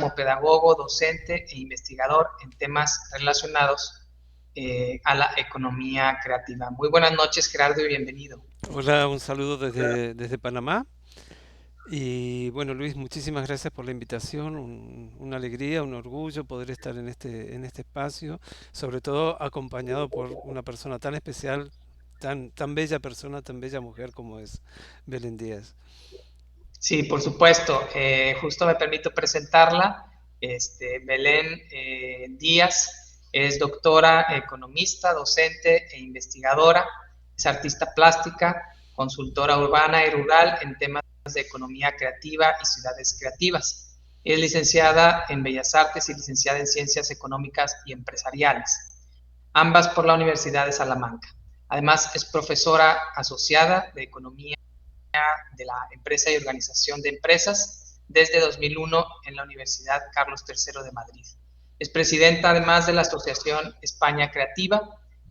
como pedagogo, docente e investigador en temas relacionados a la economía creativa. Muy buenas noches, Gerardo, y bienvenido. Hola, un saludo desde Panamá. Y bueno, Luis, muchísimas gracias por la invitación. Una alegría, un orgullo poder estar en este espacio, sobre todo acompañado por una persona tan especial, tan bella persona, tan bella mujer como es Belén Díaz. Sí, por supuesto. Justo me permito presentarla. Belén Díaz es doctora, economista, docente e investigadora. Es artista plástica, consultora urbana y rural en temas de economía creativa y ciudades creativas. Es licenciada en Bellas Artes y licenciada en Ciencias Económicas y Empresariales, ambas por la Universidad de Salamanca. Además, es profesora asociada de Economía de la Empresa y Organización de Empresas desde 2001 en la Universidad Carlos III de Madrid. Es presidenta además de la Asociación España Creativa,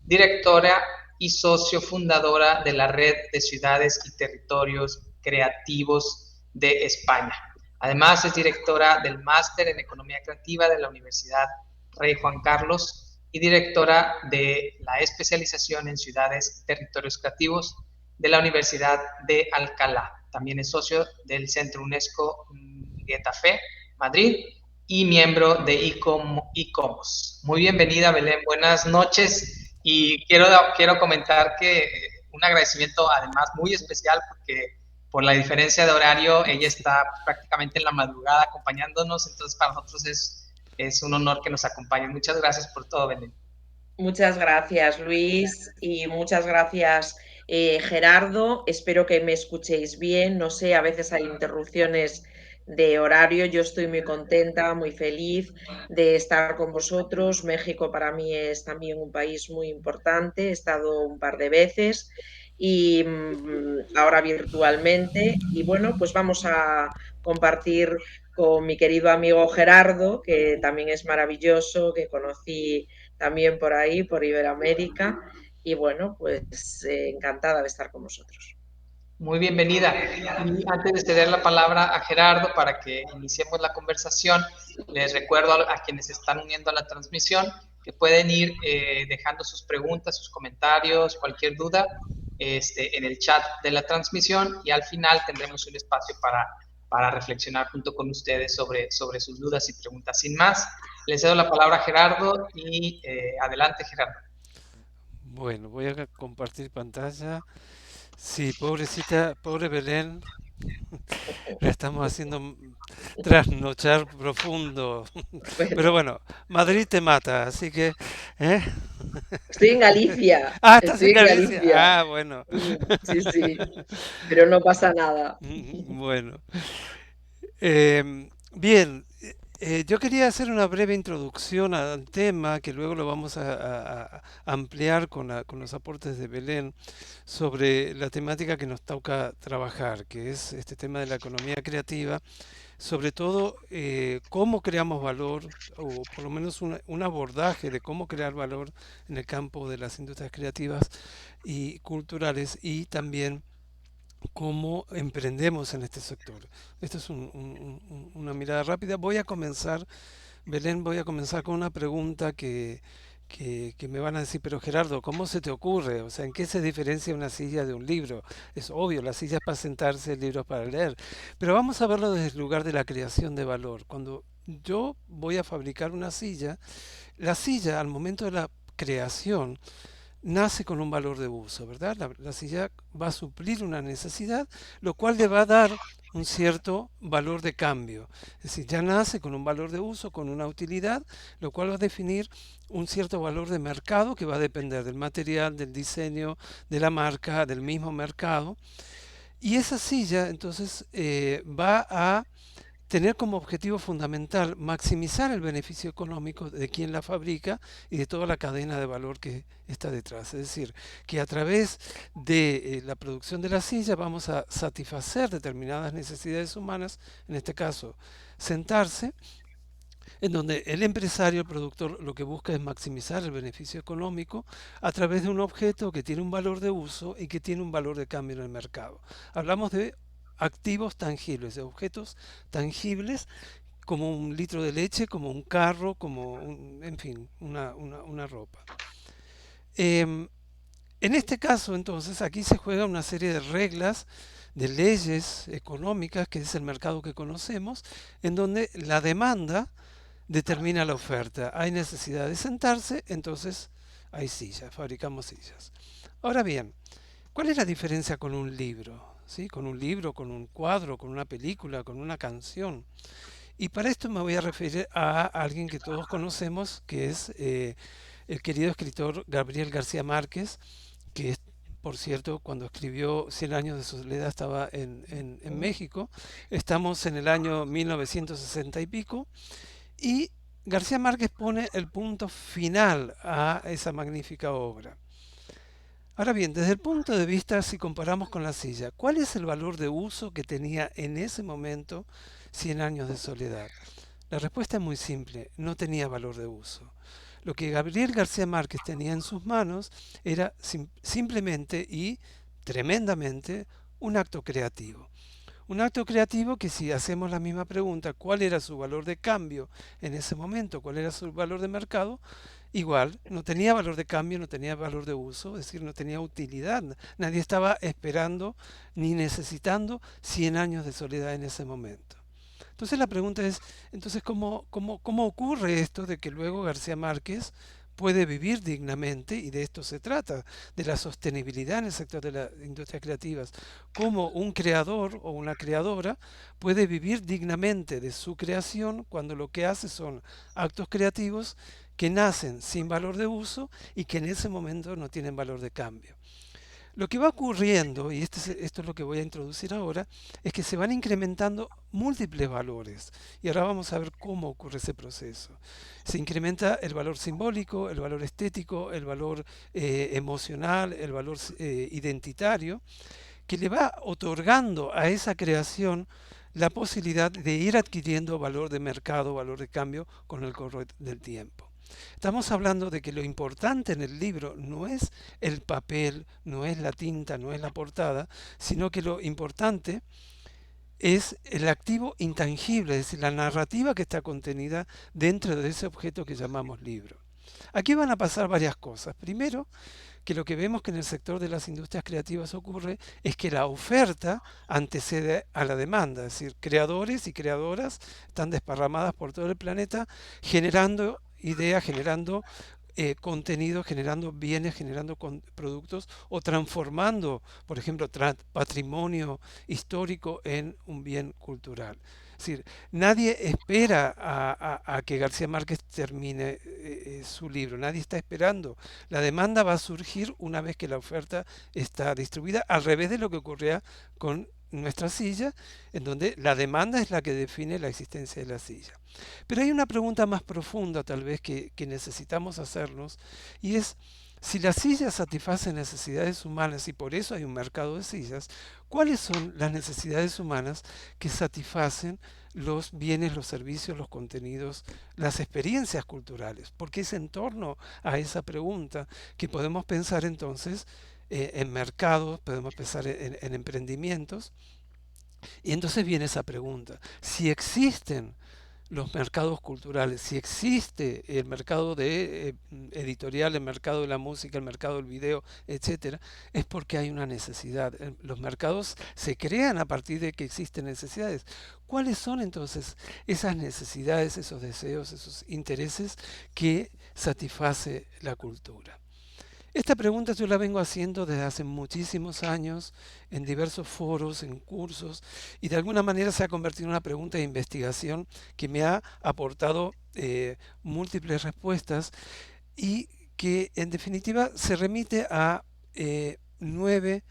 directora y socio fundadora de la Red de Ciudades y Territorios Creativos de España. Además, es directora del Máster en Economía Creativa de la Universidad Rey Juan Carlos y directora de la especialización en Ciudades y Territorios Creativos de la Universidad de Alcalá. También es socio del Centro UNESCO Getafe, Madrid, y miembro de ICOMOS. Muy bienvenida, Belén. Buenas noches. Y quiero comentar que un agradecimiento además muy especial porque por la diferencia de horario, ella está prácticamente en la madrugada acompañándonos, entonces para nosotros es un honor que nos acompañen. Muchas gracias por todo, Belén. Muchas gracias, Luis, y muchas gracias, Gerardo. Espero que me escuchéis bien. No sé, a veces hay interrupciones de horario. Yo estoy muy contenta, muy feliz de estar con vosotros. México para mí es también un país muy importante. He estado un par de veces y ahora virtualmente. Y bueno, pues vamos a compartir con mi querido amigo Gerardo, que también es maravilloso, que conocí también por ahí, por Iberoamérica. Y bueno, pues encantada de estar con vosotros. Muy bienvenida. Y antes de ceder la palabra a Gerardo para que iniciemos la conversación, les recuerdo a quienes se están uniendo a la transmisión que pueden ir dejando sus preguntas, sus comentarios, cualquier duda en el chat de la transmisión y al final tendremos un espacio para reflexionar junto con ustedes sobre sus dudas y preguntas. Sin más, les cedo la palabra a Gerardo y adelante, Gerardo. Bueno, voy a compartir pantalla. Sí, pobrecita, pobre Belén, la estamos haciendo trasnochar profundo. Pero Bueno, bueno, Madrid te mata, así que... ¿eh? estoy en Galicia, Ah, estás estoy en en Galicia. Galicia. Ah, bueno. Sí, sí, pero no pasa nada. Bueno. Bien, yo quería hacer una breve introducción al tema que luego lo vamos a ampliar con los aportes de Belén sobre la temática que nos toca trabajar, que es este tema de la economía creativa, sobre todo cómo creamos valor, o por lo menos un abordaje de cómo crear valor en el campo de las industrias creativas y culturales y también cómo emprendemos en este sector. Esto es una mirada rápida. Voy a comenzar, Belén, voy a comenzar con una pregunta que me van a decir, pero Gerardo, ¿cómo se te ocurre? O sea, ¿en qué se diferencia una silla de un libro? Es obvio, la silla es para sentarse, el libro es para leer. Pero vamos a verlo desde el lugar de la creación de valor. Cuando yo voy a fabricar una silla, la silla al momento de la creación nace con un valor de uso, ¿verdad? La silla va a suplir una necesidad, lo cual le va a dar un cierto valor de cambio. Es decir, ya nace con un valor de uso, con una utilidad, lo cual va a definir un cierto valor de mercado que va a depender del material, del diseño, de la marca, del mismo mercado. Y esa silla entonces va a tener como objetivo fundamental maximizar el beneficio económico de quien la fabrica y de toda la cadena de valor que está detrás. Es decir, que a través de la producción de la silla vamos a satisfacer determinadas necesidades humanas, en este caso sentarse, en donde el empresario, el productor, lo que busca es maximizar el beneficio económico a través de un objeto que tiene un valor de uso y que tiene un valor de cambio en el mercado. Hablamos de activos tangibles, de objetos tangibles como un litro de leche, como un carro, en fin, una ropa. Em, en este caso, entonces, aquí se juega una serie de reglas, de leyes económicas, que es el mercado que conocemos, en donde la demanda determina la oferta. Hay necesidad de sentarse, entonces hay sillas, fabricamos sillas. Ahora bien, ¿cuál es la diferencia con un libro? ¿Sí? Con un libro, con un cuadro, con una película, con una canción. Y para esto me voy a referir a alguien que todos conocemos, que es el querido escritor Gabriel García Márquez, que es, por cierto, cuando escribió Cien años de soledad estaba en México. Estamos en el año 1960 y pico, y García Márquez pone el punto final a esa magnífica obra. Ahora bien, desde el punto de vista, si comparamos con la silla, ¿cuál es el valor de uso que tenía en ese momento Cien años de soledad? La respuesta es muy simple, no tenía valor de uso. Lo que Gabriel García Márquez tenía en sus manos era simplemente y tremendamente un acto creativo. Un acto creativo que, si hacemos la misma pregunta, ¿cuál era su valor de cambio en ese momento? ¿Cuál era su valor de mercado? Igual, no tenía valor de cambio, no tenía valor de uso, es decir, no tenía utilidad. Nadie estaba esperando ni necesitando 100 años de soledad en ese momento. Entonces la pregunta es, entonces, ¿cómo ocurre esto de que luego García Márquez puede vivir dignamente? Y de esto se trata, de la sostenibilidad en el sector de las industrias creativas. Cómo un creador o una creadora puede vivir dignamente de su creación cuando lo que hace son actos creativos que nacen sin valor de uso y que en ese momento no tienen valor de cambio. Lo que va ocurriendo, y esto es lo que voy a introducir ahora, es que se van incrementando múltiples valores. Y ahora vamos a ver cómo ocurre ese proceso. Se incrementa el valor simbólico, el valor estético, el valor emocional, el valor identitario, que le va otorgando a esa creación la posibilidad de ir adquiriendo valor de mercado, valor de cambio con el correr del tiempo. Estamos hablando de que lo importante en el libro no es el papel, no es la tinta, no es la portada, sino que lo importante es el activo intangible, es decir, la narrativa que está contenida dentro de ese objeto que llamamos libro. Aquí van a pasar varias cosas. Primero, que lo que vemos que en el sector de las industrias creativas ocurre es que la oferta antecede a la demanda, es decir, creadores y creadoras están desparramadas por todo el planeta generando ideas, generando contenido, generando bienes, generando productos o transformando, por ejemplo, patrimonio histórico en un bien cultural. Es decir, nadie espera a que García Márquez termine su libro, nadie está esperando. La demanda va a surgir una vez que la oferta está distribuida, al revés de lo que ocurría con nuestra silla, en donde la demanda es la que define la existencia de la silla. Pero hay una pregunta más profunda tal vez que necesitamos hacernos, y es, si la silla satisface necesidades humanas y por eso hay un mercado de sillas, ¿cuáles son las necesidades humanas que satisfacen los bienes, los servicios, los contenidos, las experiencias culturales? Porque es en torno a esa pregunta que podemos pensar entonces en mercados, podemos pensar en emprendimientos. Y entonces viene esa pregunta, si existen los mercados culturales, si existe el mercado editorial, el mercado de la música, el mercado del video, etcétera, es porque hay una necesidad. Los mercados se crean a partir de que existen necesidades. ¿Cuáles son entonces esas necesidades, esos deseos, esos intereses que satisface la cultura? Esta pregunta yo la vengo haciendo desde hace muchísimos años en diversos foros, en cursos, y de alguna manera se ha convertido en una pregunta de investigación que me ha aportado múltiples respuestas y que en definitiva se remite a 9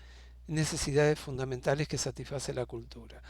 necesidades fundamentales que satisface la cultura.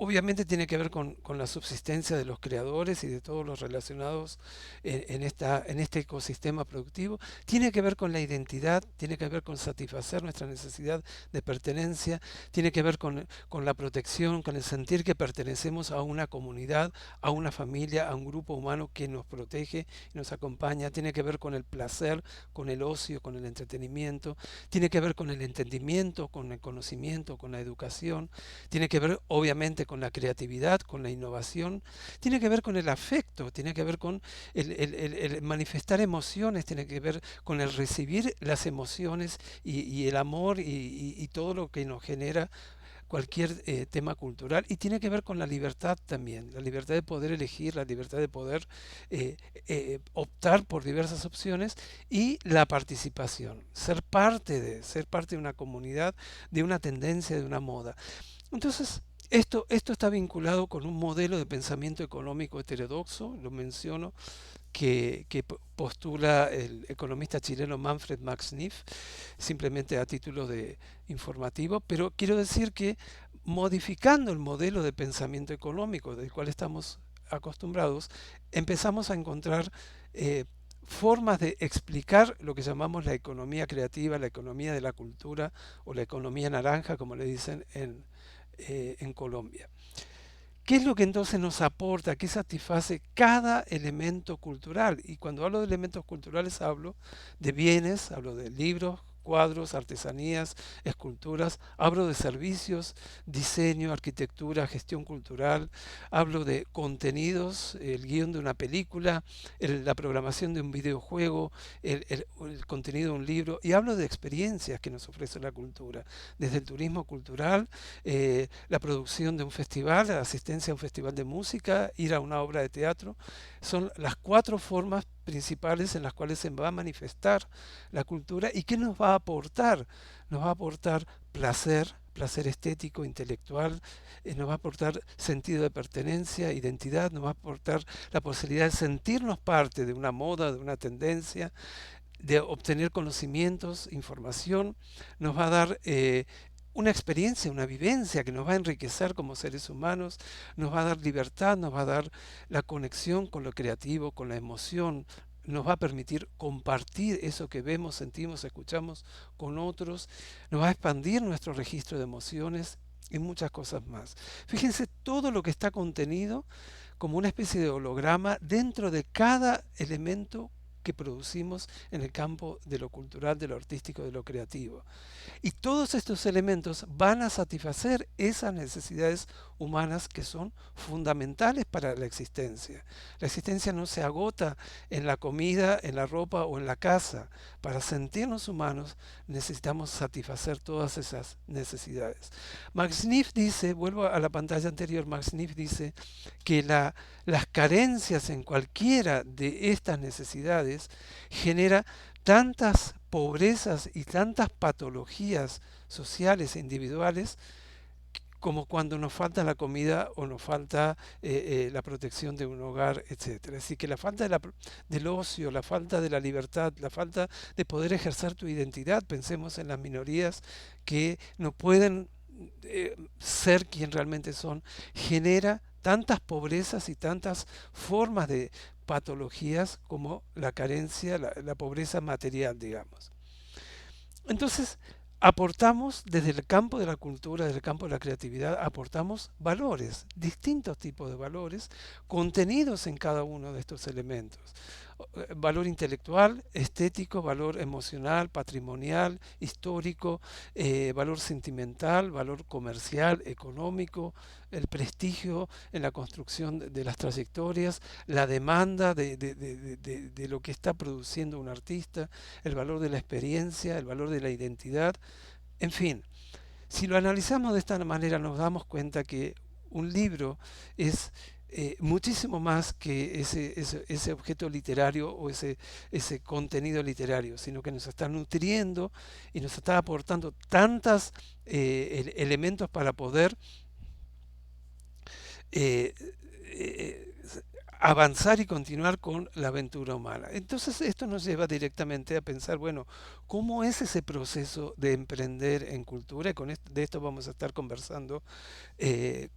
Obviamente tiene que ver con la subsistencia de los creadores y de todos los relacionados en este ecosistema productivo. Tiene que ver con la identidad, tiene que ver con satisfacer nuestra necesidad de pertenencia, tiene que ver con la protección, con el sentir que pertenecemos a una comunidad, a una familia, a un grupo humano que nos protege y nos acompaña. Tiene que ver con el placer, con el ocio, con el entretenimiento. Tiene que ver con el entendimiento, con el conocimiento, con la educación. Tiene que ver obviamente con la creatividad, con la innovación, tiene que ver con el afecto, tiene que ver con el manifestar emociones, tiene que ver con el recibir las emociones y el amor y todo lo que nos genera cualquier tema cultural, y tiene que ver con la libertad también, la libertad de poder elegir, la libertad de poder optar por diversas opciones, y la participación, ser parte de una comunidad, de una tendencia, de una moda. Entonces, esto está vinculado con un modelo de pensamiento económico heterodoxo, lo menciono, que postula el economista chileno Manfred Max Neef, simplemente a título de informativo, pero quiero decir que modificando el modelo de pensamiento económico del cual estamos acostumbrados, empezamos a encontrar formas de explicar lo que llamamos la economía creativa, la economía de la cultura, o la economía naranja, como le dicen en Colombia. ¿Qué es lo que entonces nos aporta? ¿Qué satisface cada elemento cultural? Y cuando hablo de elementos culturales hablo de bienes, hablo de libros, cuadros, artesanías, esculturas, hablo de servicios, diseño, arquitectura, gestión cultural, hablo de contenidos, el guión de una película, la programación de un videojuego, el contenido de un libro, y hablo de experiencias que nos ofrece la cultura, desde el turismo cultural, la producción de un festival, la asistencia a un festival de música, ir a una obra de teatro. Son las 4 formas principales en las cuales se va a manifestar la cultura. ¿Y qué nos va a aportar? Nos va a aportar placer, placer estético, intelectual, nos va a aportar sentido de pertenencia, identidad, nos va a aportar la posibilidad de sentirnos parte de una moda, de una tendencia, de obtener conocimientos, información, nos va a dar una experiencia, una vivencia que nos va a enriquecer como seres humanos, nos va a dar libertad, nos va a dar la conexión con lo creativo, con la emoción, nos va a permitir compartir eso que vemos, sentimos, escuchamos con otros, nos va a expandir nuestro registro de emociones y muchas cosas más. Fíjense todo lo que está contenido como una especie de holograma dentro de cada elemento que producimos en el campo de lo cultural, de lo artístico, de lo creativo. Y todos estos elementos van a satisfacer esas necesidades humanas que son fundamentales para la existencia. La existencia no se agota en la comida, en la ropa o en la casa. Para sentirnos humanos necesitamos satisfacer todas esas necesidades. Max Neef dice, vuelvo a la pantalla anterior, Max Neef dice que las carencias en cualquiera de estas necesidades genera tantas pobrezas y tantas patologías sociales e individuales como cuando nos falta la comida o nos falta la protección de un hogar, etcétera. Así que la falta del ocio, la falta de la libertad, la falta de poder ejercer tu identidad, pensemos en las minorías que no pueden ser quien realmente son, genera tantas pobrezas y tantas formas de patologías como la carencia, la pobreza material, digamos. Entonces, aportamos desde el campo de la cultura, desde el campo de la creatividad, aportamos valores, distintos tipos de valores, contenidos en cada uno de estos elementos. Valor intelectual, estético, valor emocional, patrimonial, histórico, valor sentimental, valor comercial, económico, el prestigio en la construcción de las trayectorias, la demanda de lo que está produciendo un artista, el valor de la experiencia, el valor de la identidad, en fin. Si lo analizamos de esta manera nos damos cuenta que un libro es muchísimo más que ese objeto literario o ese contenido literario, sino que nos está nutriendo y nos está aportando tantos elementos para poder eh, eh, avanzar y continuar con la aventura humana. Entonces esto nos lleva directamente a pensar, bueno, ¿cómo es ese proceso de emprender en cultura? Y de esto vamos a estar conversando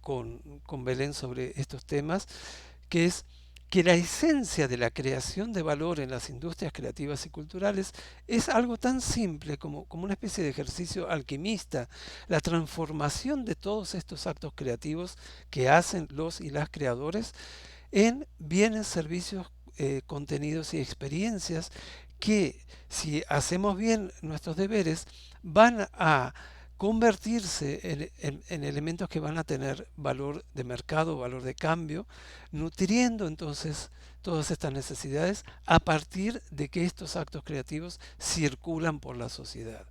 con Belén sobre estos temas, que es que la esencia de la creación de valor en las industrias creativas y culturales es algo tan simple como una especie de ejercicio alquimista, la transformación de todos estos actos creativos que hacen los y las creadores en bienes, servicios, contenidos y experiencias que, si hacemos bien nuestros deberes, van a convertirse en elementos que van a tener valor de mercado, valor de cambio, nutriendo entonces todas estas necesidades a partir de que estos actos creativos circulan por la sociedad.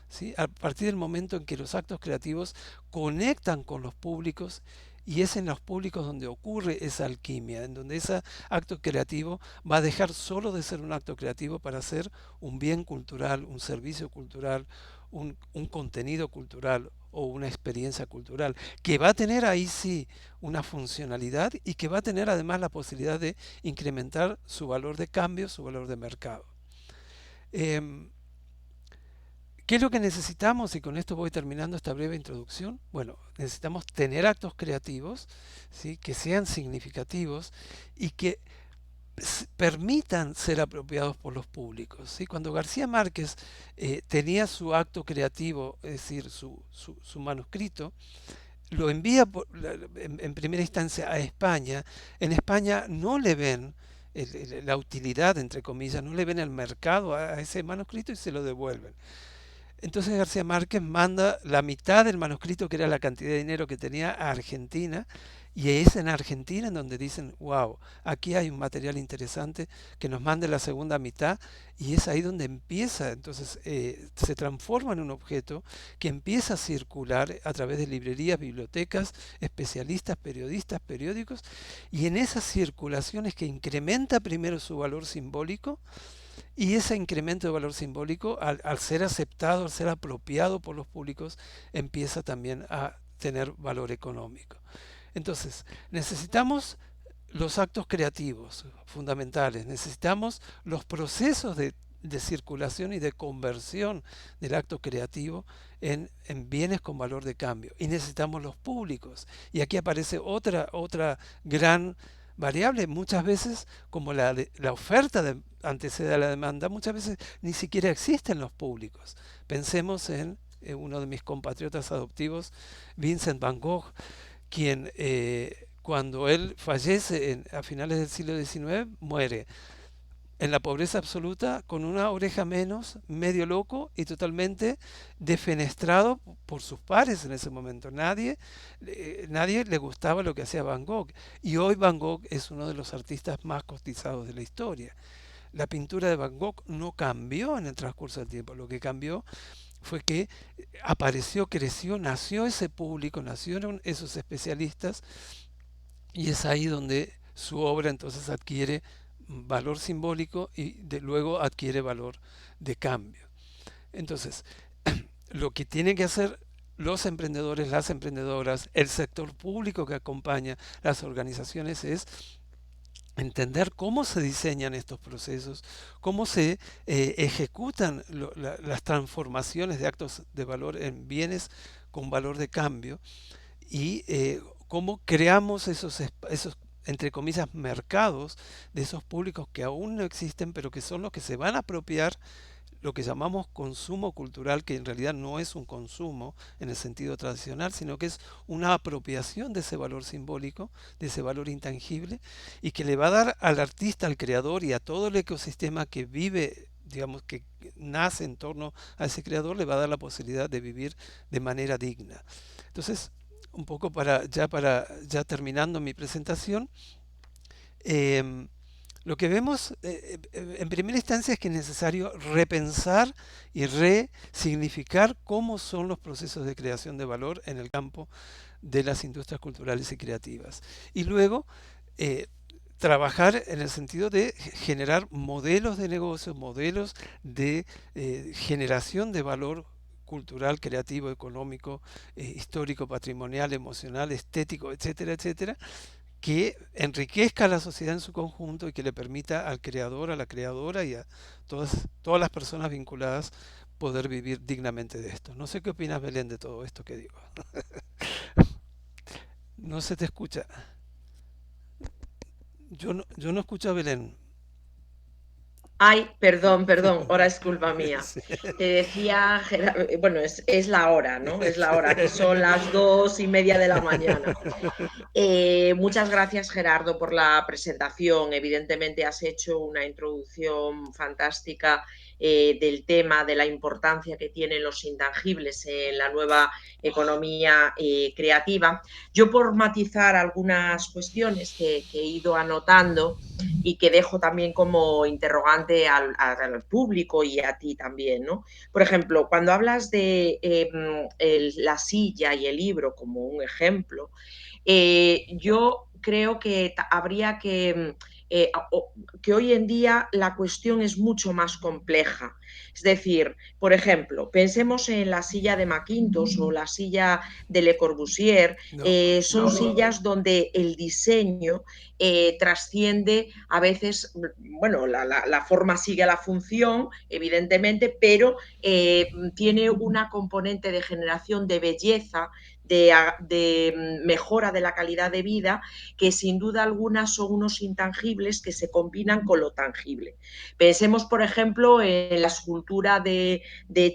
¿Sí? A partir del momento en que los actos creativos conectan con los públicos, y es en los públicos donde ocurre esa alquimia, en donde ese acto creativo va a dejar solo de ser un acto creativo para ser un bien cultural, un servicio cultural, un contenido cultural o una experiencia cultural, que va a tener ahí sí una funcionalidad y que va a tener además la posibilidad de incrementar su valor de cambio, su valor de mercado. ¿Qué es lo que necesitamos? Y con esto voy terminando esta breve introducción. Bueno, necesitamos tener actos creativos, ¿sí?, que sean significativos y que permitan ser apropiados por los públicos. ¿Sí? Cuando García Márquez tenía su acto creativo, es decir, su manuscrito, lo envía en primera instancia a España. En España no le ven la utilidad, entre comillas, no le ven el mercado a ese manuscrito y se lo devuelven. Entonces García Márquez manda la mitad del manuscrito, que era la cantidad de dinero que tenía, a Argentina, y es en Argentina en donde dicen, wow, aquí hay un material interesante, que nos mande la segunda mitad, y es ahí donde empieza, entonces se transforma en un objeto que empieza a circular a través de librerías, bibliotecas, especialistas, periodistas, periódicos, y en esas circulaciones que incrementa primero su valor simbólico, y ese incremento de valor simbólico, al ser aceptado, al ser apropiado por los públicos, empieza también a tener valor económico. Entonces, necesitamos los actos creativos fundamentales, necesitamos los procesos de circulación y de conversión del acto creativo en bienes con valor de cambio. Y necesitamos los públicos. Y aquí aparece otra gran variable. Muchas veces, como la oferta antecede a la demanda, muchas veces ni siquiera existen los públicos. Pensemos en uno de mis compatriotas adoptivos, Vincent van Gogh, quien cuando él fallece a finales del siglo XIX, muere en la pobreza absoluta, con una oreja menos, medio loco y totalmente defenestrado por sus pares en ese momento. Nadie le gustaba lo que hacía Van Gogh. Y hoy Van Gogh es uno de los artistas más cotizados de la historia. La pintura de Van Gogh no cambió en el transcurso del tiempo. Lo que cambió fue que apareció, creció, nació ese público, nacieron esos especialistas, y es ahí donde su obra entonces adquiere valor simbólico y luego adquiere valor de cambio. Entonces, lo que tienen que hacer los emprendedores, las emprendedoras, el sector público que acompaña las organizaciones es entender cómo se diseñan estos procesos, cómo se ejecutan las transformaciones de actos de valor en bienes con valor de cambio, y cómo creamos esos entre comillas, mercados de esos públicos que aún no existen, pero que son los que se van a apropiar lo que llamamos consumo cultural, que en realidad no es un consumo en el sentido tradicional, sino que es una apropiación de ese valor simbólico, de ese valor intangible, y que le va a dar al artista, al creador y a todo el ecosistema que vive, digamos, que nace en torno a ese creador, le va a dar la posibilidad de vivir de manera digna. Entonces, un poco ya terminando mi presentación, lo que vemos en primera instancia es que es necesario repensar y resignificar cómo son los procesos de creación de valor en el campo de las industrias culturales y creativas. Y luego trabajar en el sentido de generar modelos de negocio, modelos de generación de valor cultural, creativo, económico, histórico, patrimonial, emocional, estético, etcétera, etcétera, que enriquezca a la sociedad en su conjunto y que le permita al creador, a la creadora y a todas las personas vinculadas poder vivir dignamente de esto. No sé qué opinas, Belén, de todo esto que digo. No se te escucha. Yo no escucho a Belén. Ay, perdón, ahora es culpa mía. Sí. Te decía, bueno, es la hora, ¿no? Es la hora, aquí son las 2:30 de la mañana. Muchas gracias, Gerardo, por la presentación. Evidentemente has hecho una introducción fantástica del tema de la importancia que tienen los intangibles en la nueva economía creativa. Yo, por matizar algunas cuestiones que he ido anotando y que dejo también como interrogante al público y a ti también, ¿no? Por ejemplo, cuando hablas de la silla y el libro como un ejemplo, yo creo que habría que hoy en día la cuestión es mucho más compleja. Es decir, por ejemplo, pensemos en la silla de Macintosh o la silla de Le Corbusier. Son sillas donde el diseño trasciende a veces, bueno, la forma sigue la función, evidentemente, pero tiene una componente de generación de belleza, de mejora de la calidad de vida, que sin duda alguna son unos intangibles que se combinan con lo tangible. Pensemos, por ejemplo, en la escultura de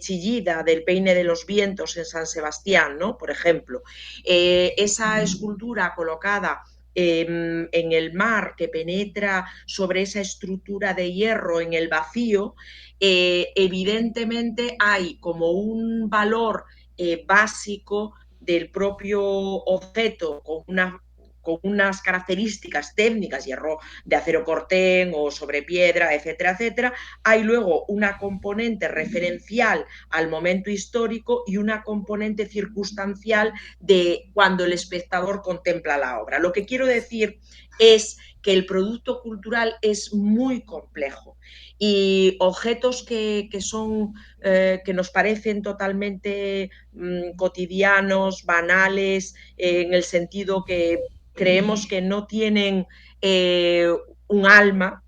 Chillida, del Peine de los Vientos en San Sebastián, ¿no? Por ejemplo, esa escultura colocada en el mar, que penetra sobre esa estructura de hierro en el vacío, evidentemente hay como un valor básico del propio objeto con unas características técnicas, hierro de acero cortén o sobre piedra, etcétera, etcétera. Hay luego una componente referencial al momento histórico y una componente circunstancial de cuando el espectador contempla la obra. Lo que quiero decir es que el producto cultural es muy complejo y objetos que nos parecen totalmente cotidianos, banales, en el sentido que creemos que no tienen un alma,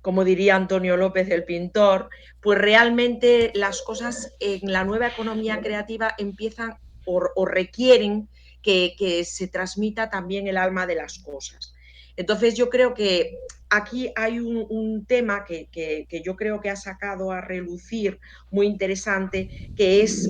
como diría Antonio López, el pintor, pues realmente las cosas en la nueva economía creativa empiezan o requieren que se transmita también el alma de las cosas. Entonces yo creo que aquí hay un tema que yo creo que ha sacado a relucir muy interesante, que es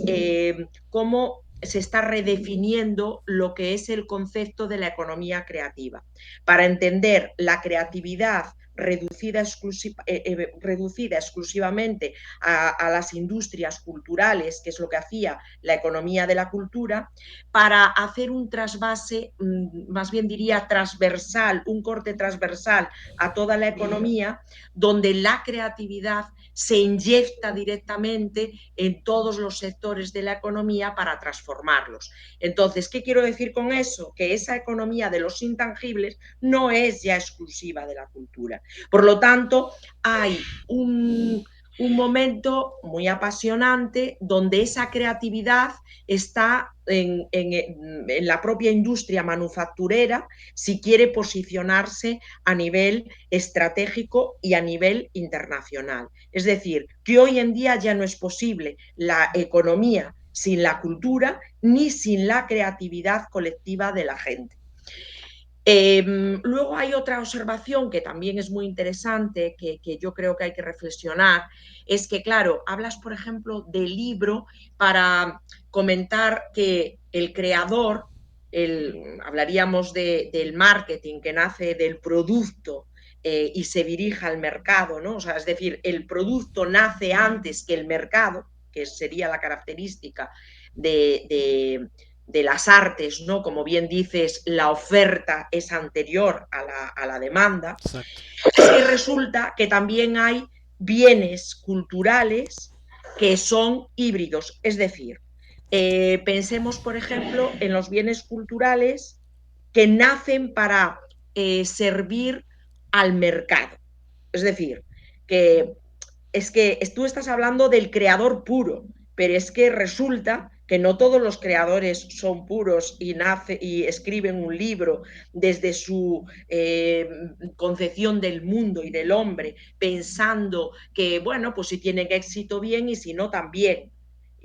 cómo se está redefiniendo lo que es el concepto de la economía creativa. Para entender la creatividad reducida exclusivamente a las industrias culturales, que es lo que hacía la economía de la cultura, para hacer un trasvase, más bien diría transversal, un corte transversal a toda la economía, donde la creatividad se inyecta directamente en todos los sectores de la economía para transformarlos. Entonces, ¿qué quiero decir con eso? Que esa economía de los intangibles no es ya exclusiva de la cultura. Por lo tanto, hay un momento muy apasionante donde esa creatividad está en la propia industria manufacturera, si quiere posicionarse a nivel estratégico y a nivel internacional. Es decir, que hoy en día ya no es posible la economía sin la cultura ni sin la creatividad colectiva de la gente. Luego hay otra observación que también es muy interesante, que yo creo que hay que reflexionar, es que, claro, hablas, por ejemplo, del libro para comentar que el creador, hablaríamos del marketing que nace del producto y se dirige al mercado, ¿no? O sea, es decir, el producto nace antes que el mercado, que sería la característica de las artes, ¿no? Como bien dices, la oferta es anterior a la demanda. Exacto. Es que resulta que también hay bienes culturales que son híbridos, es decir, pensemos, por ejemplo, en los bienes culturales que nacen para servir al mercado. Es decir, que tú estás hablando del creador puro, pero es que resulta que no todos los creadores son puros y escriben un libro desde su concepción del mundo y del hombre, pensando que, bueno, pues si tienen éxito bien y si no también.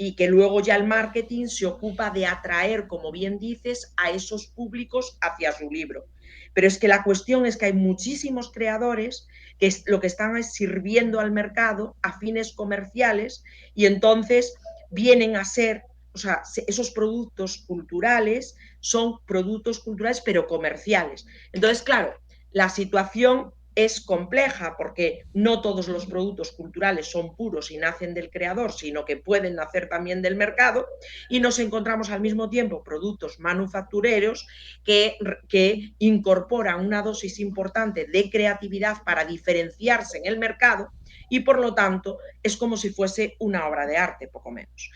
Y que luego ya el marketing se ocupa de atraer, como bien dices, a esos públicos hacia su libro. Pero es que la cuestión es que hay muchísimos creadores que lo que están es sirviendo al mercado a fines comerciales y entonces vienen a ser, o sea, esos productos culturales son productos culturales pero comerciales. Entonces, claro, la situación es compleja porque no todos los productos culturales son puros y nacen del creador, sino que pueden nacer también del mercado, y nos encontramos al mismo tiempo productos manufactureros que incorporan una dosis importante de creatividad para diferenciarse en el mercado, y por lo tanto es como si fuese una obra de arte, poco menos.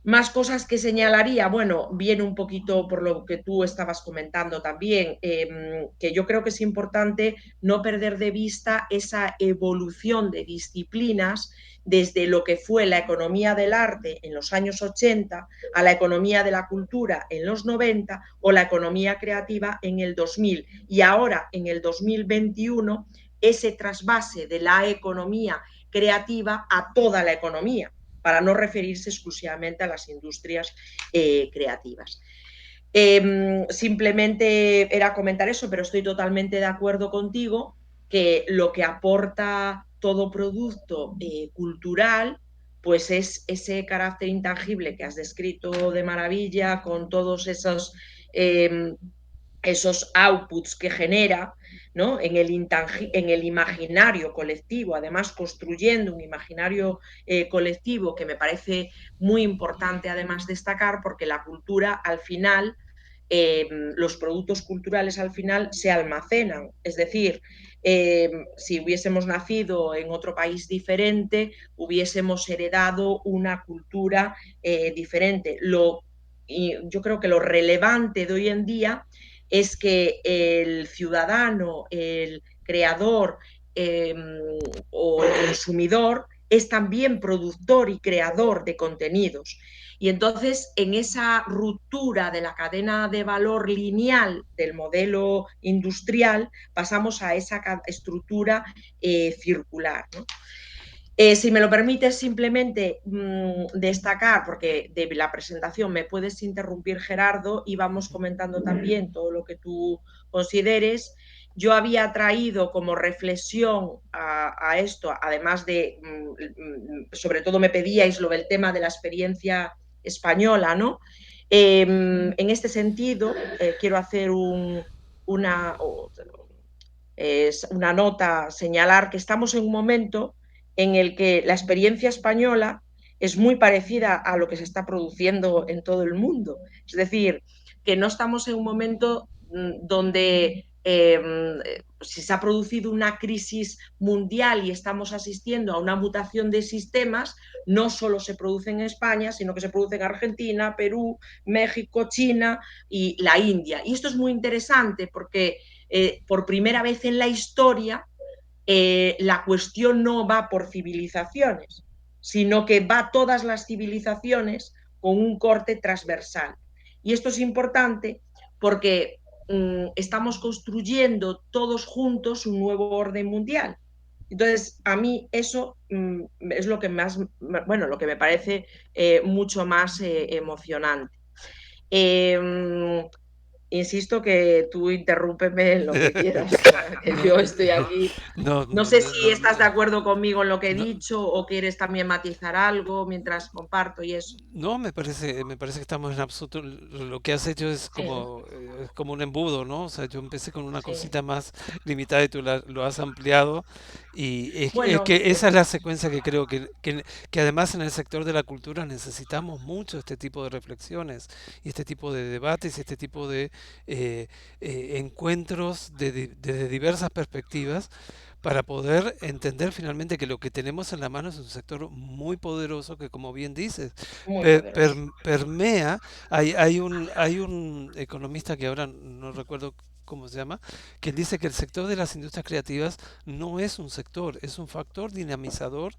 Más cosas que señalaría, bueno, viene un poquito por lo que tú estabas comentando también, que yo creo que es importante no perder de vista esa evolución de disciplinas desde lo que fue la economía del arte en los años 80 a la economía de la cultura en los 90 o la economía creativa en el 2000. Y ahora, en el 2021, ese trasvase de la economía creativa a toda la economía, para no referirse exclusivamente a las industrias creativas. Simplemente era comentar eso, pero estoy totalmente de acuerdo contigo que lo que aporta todo producto cultural pues es ese carácter intangible que has descrito de maravilla, con todos esos outputs que genera, ¿no? en el imaginario colectivo, además construyendo un imaginario colectivo que me parece muy importante además destacar, porque la cultura al final, los productos culturales al final se almacenan, es decir, si hubiésemos nacido en otro país diferente, hubiésemos heredado una cultura diferente. Yo creo que lo relevante de hoy en día es que el ciudadano, el creador o el consumidor es también productor y creador de contenidos. Y entonces, en esa ruptura de la cadena de valor lineal del modelo industrial, pasamos a esa estructura circular, ¿no? Si me lo permites, simplemente destacar, porque de la presentación me puedes interrumpir, Gerardo, y vamos comentando también todo lo que tú consideres. Yo había traído como reflexión a esto, además de, sobre todo me pedíais lo del tema de la experiencia española, ¿no? En este sentido, quiero hacer una nota, señalar que estamos en un momento en el que la experiencia española es muy parecida a lo que se está produciendo en todo el mundo. Es decir, que no estamos en un momento donde si se ha producido una crisis mundial y estamos asistiendo a una mutación de sistemas, no solo se produce en España, sino que se produce en Argentina, Perú, México, China y la India. Y esto es muy interesante porque por primera vez en la historia la cuestión no va por civilizaciones, sino que va todas las civilizaciones con un corte transversal. Y esto es importante porque estamos construyendo todos juntos un nuevo orden mundial. Entonces, a mí eso es lo que más, bueno, lo que me parece mucho más emocionante. Insisto que tú interrúmpeme en lo que quieras, o sea, que No, yo estoy aquí. no, No no, sé no, si no, estás de acuerdo conmigo en lo que he no, dicho o quieres también matizar algo mientras comparto y eso. no, me parece que estamos en absoluto. Lo que has hecho Sí, es como un embudo, ¿no? O sea, yo empecé con una sí. cosita más limitada y tú lo has ampliado. Y es Bueno, que esa es la secuencia que creo que además en el sector de la cultura necesitamos mucho este tipo de reflexiones y este tipo de debates y este tipo de encuentros desde diversas perspectivas para poder entender finalmente que lo que tenemos en la mano es un sector muy poderoso que, como bien dices, muy poderoso. permea. Hay un economista que ahora no recuerdo cómo se llama, que dice que el sector de las industrias creativas no es un sector, es un factor dinamizador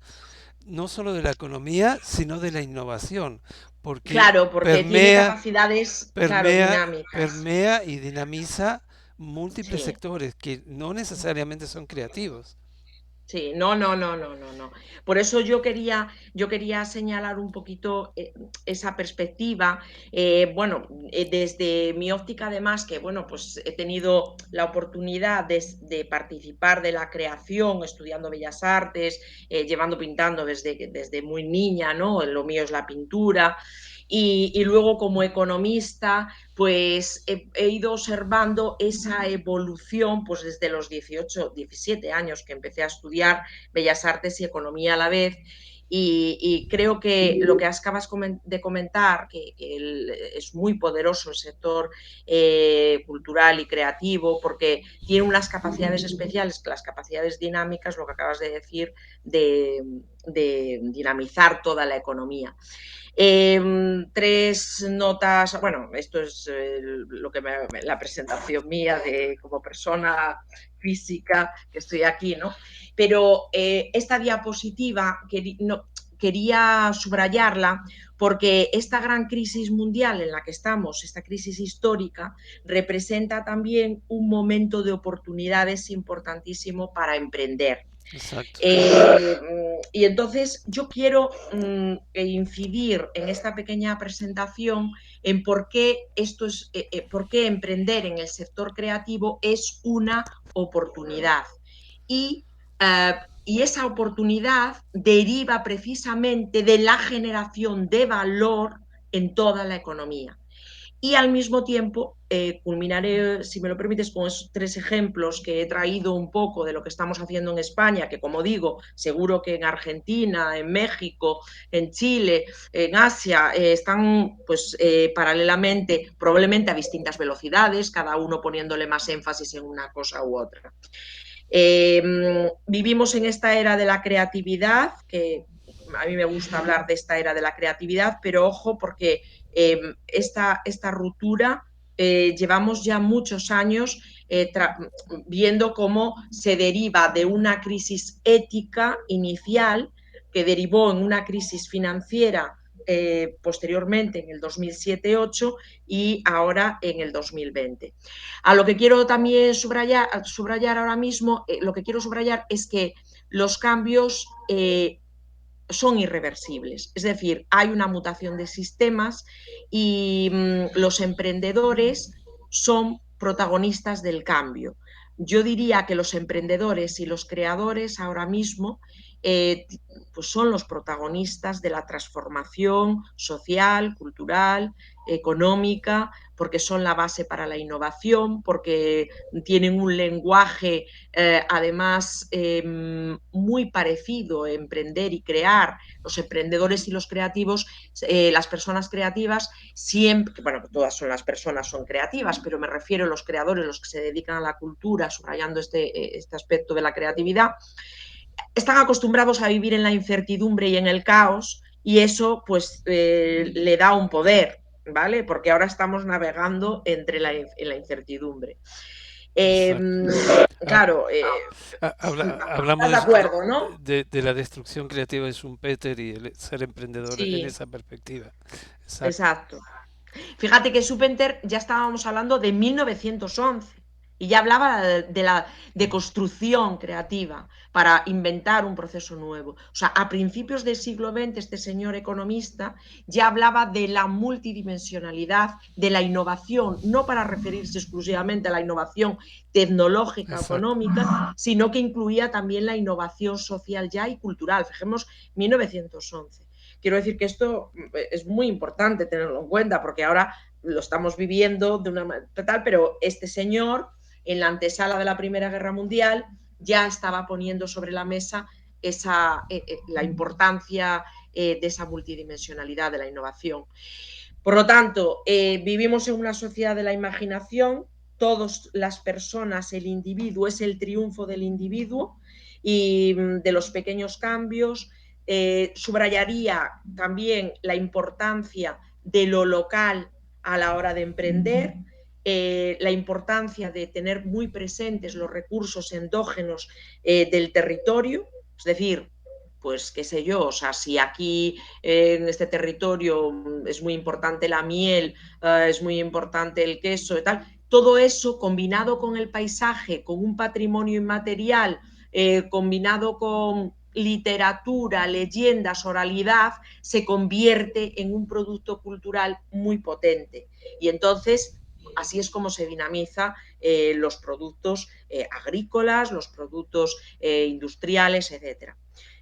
no solo de la economía, sino de la innovación, porque Claro, porque tiene permea, capacidades, claro, permea, dinámicas. permea y dinamiza múltiples Sí. sectores que no necesariamente son creativos. Sí, no, no, no, no, no, no. Por eso yo quería señalar un poquito esa perspectiva. Bueno, desde mi óptica, además, que bueno, pues he tenido la oportunidad de participar de la creación, estudiando Bellas Artes, llevando pintando desde muy niña, ¿no? Lo mío es la pintura. Y luego como economista, pues he ido observando esa evolución pues desde los 18, 17 años que empecé a estudiar Bellas Artes y Economía a la vez. Y creo que lo que acabas de comentar, es muy poderoso el sector cultural y creativo, porque tiene unas capacidades especiales, las capacidades dinámicas, lo que acabas de decir, de dinamizar toda la economía. Tres notas, bueno, esto es lo que la presentación mía como persona física que estoy aquí, ¿no? Pero esta diapositiva quería subrayarla porque esta gran crisis mundial en la que estamos, esta crisis histórica, representa también un momento de oportunidades importantísimo para emprender. Exacto. Y entonces yo quiero incidir en esta pequeña presentación en por qué por qué emprender en el sector creativo es una oportunidad. Y, y esa oportunidad deriva precisamente de la generación de valor en toda la economía. Y al mismo tiempo culminaré, si me lo permites, con esos tres ejemplos que he traído un poco de lo que estamos haciendo en España, que como digo, seguro que en Argentina, en México, en Chile, en Asia, están pues paralelamente, probablemente a distintas velocidades, cada uno poniéndole más énfasis en una cosa u otra. Vivimos en esta era de la creatividad, que a mí me gusta hablar de esta era de la creatividad, pero ojo porque esta ruptura llevamos ya muchos años viendo cómo se deriva de una crisis ética inicial que derivó en una crisis financiera posteriormente en el 2007-2008 y ahora en el 2020. A lo que quiero también subrayar ahora mismo, lo que quiero subrayar es que los cambios son irreversibles. Es decir, hay una mutación de sistemas y los emprendedores son protagonistas del cambio. Yo diría que los emprendedores y los creadores ahora mismo pues son los protagonistas de la transformación social, cultural, económica, porque son la base para la innovación, porque tienen un lenguaje además muy parecido a emprender y crear. Los emprendedores y los creativos, las personas creativas, siempre, bueno, todas son las personas son creativas, pero me refiero a los creadores, los que se dedican a la cultura, subrayando este aspecto de la creatividad, están acostumbrados a vivir en la incertidumbre y en el caos, y eso pues le da un poder, ¿vale? Porque ahora estamos navegando en la incertidumbre. Claro, Hablamos ¿estás de acuerdo, no? de la destrucción creativa de Schumpeter y el ser emprendedor en Sí, esa perspectiva. Exacto. exacto. Fíjate que Schumpeter ya estábamos hablando de 1911 y ya hablaba de construcción creativa para inventar un proceso nuevo. O sea, a principios del siglo XX este señor economista ya hablaba de la multidimensionalidad, de la innovación, no para referirse exclusivamente a la innovación tecnológica, Exacto. económica, sino que incluía también la innovación social ya y cultural. Fijemos, 1911. Quiero decir que esto es muy importante tenerlo en cuenta porque ahora lo estamos viviendo de una manera tal, pero este señor en la antesala de la Primera Guerra Mundial ya estaba poniendo sobre la mesa la importancia de esa multidimensionalidad de la innovación. Por lo tanto, vivimos en una sociedad de la imaginación, todas las personas, el individuo es el triunfo del individuo y de los pequeños cambios. Subrayaría también la importancia de lo local a la hora de emprender, la importancia de tener muy presentes los recursos endógenos del territorio, es decir, pues qué sé yo, o sea, si aquí en este territorio es muy importante la miel, es muy importante el queso y tal, todo eso combinado con el paisaje, con un patrimonio inmaterial, combinado con literatura, leyendas, oralidad, se convierte en un producto cultural muy potente. Y entonces así es como se dinamiza los productos agrícolas, los productos industriales, etcétera.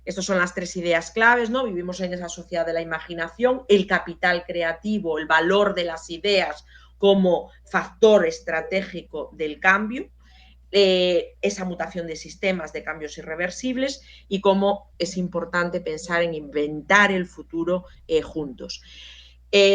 Estas son las 3 ideas claves, ¿no? Vivimos en esa sociedad de la imaginación, el capital creativo, el valor de las ideas como factor estratégico del cambio, esa mutación de sistemas, de cambios irreversibles, y cómo es importante pensar en inventar el futuro juntos.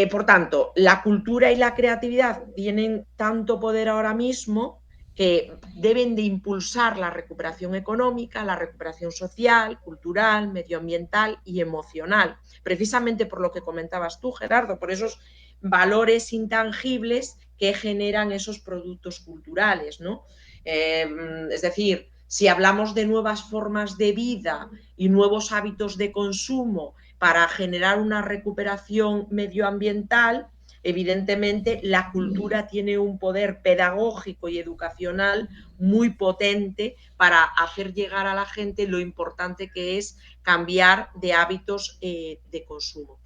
Por tanto, la cultura y la creatividad tienen tanto poder ahora mismo que deben de impulsar la recuperación económica, la recuperación social, cultural, medioambiental y emocional, precisamente por lo que comentabas tú, Gerardo, por esos valores intangibles que generan esos productos culturales, ¿no? Es decir, si hablamos de nuevas formas de vida y nuevos hábitos de consumo para generar una recuperación medioambiental, evidentemente la cultura tiene un poder pedagógico y educacional muy potente para hacer llegar a la gente lo importante que es cambiar de hábitos de consumo.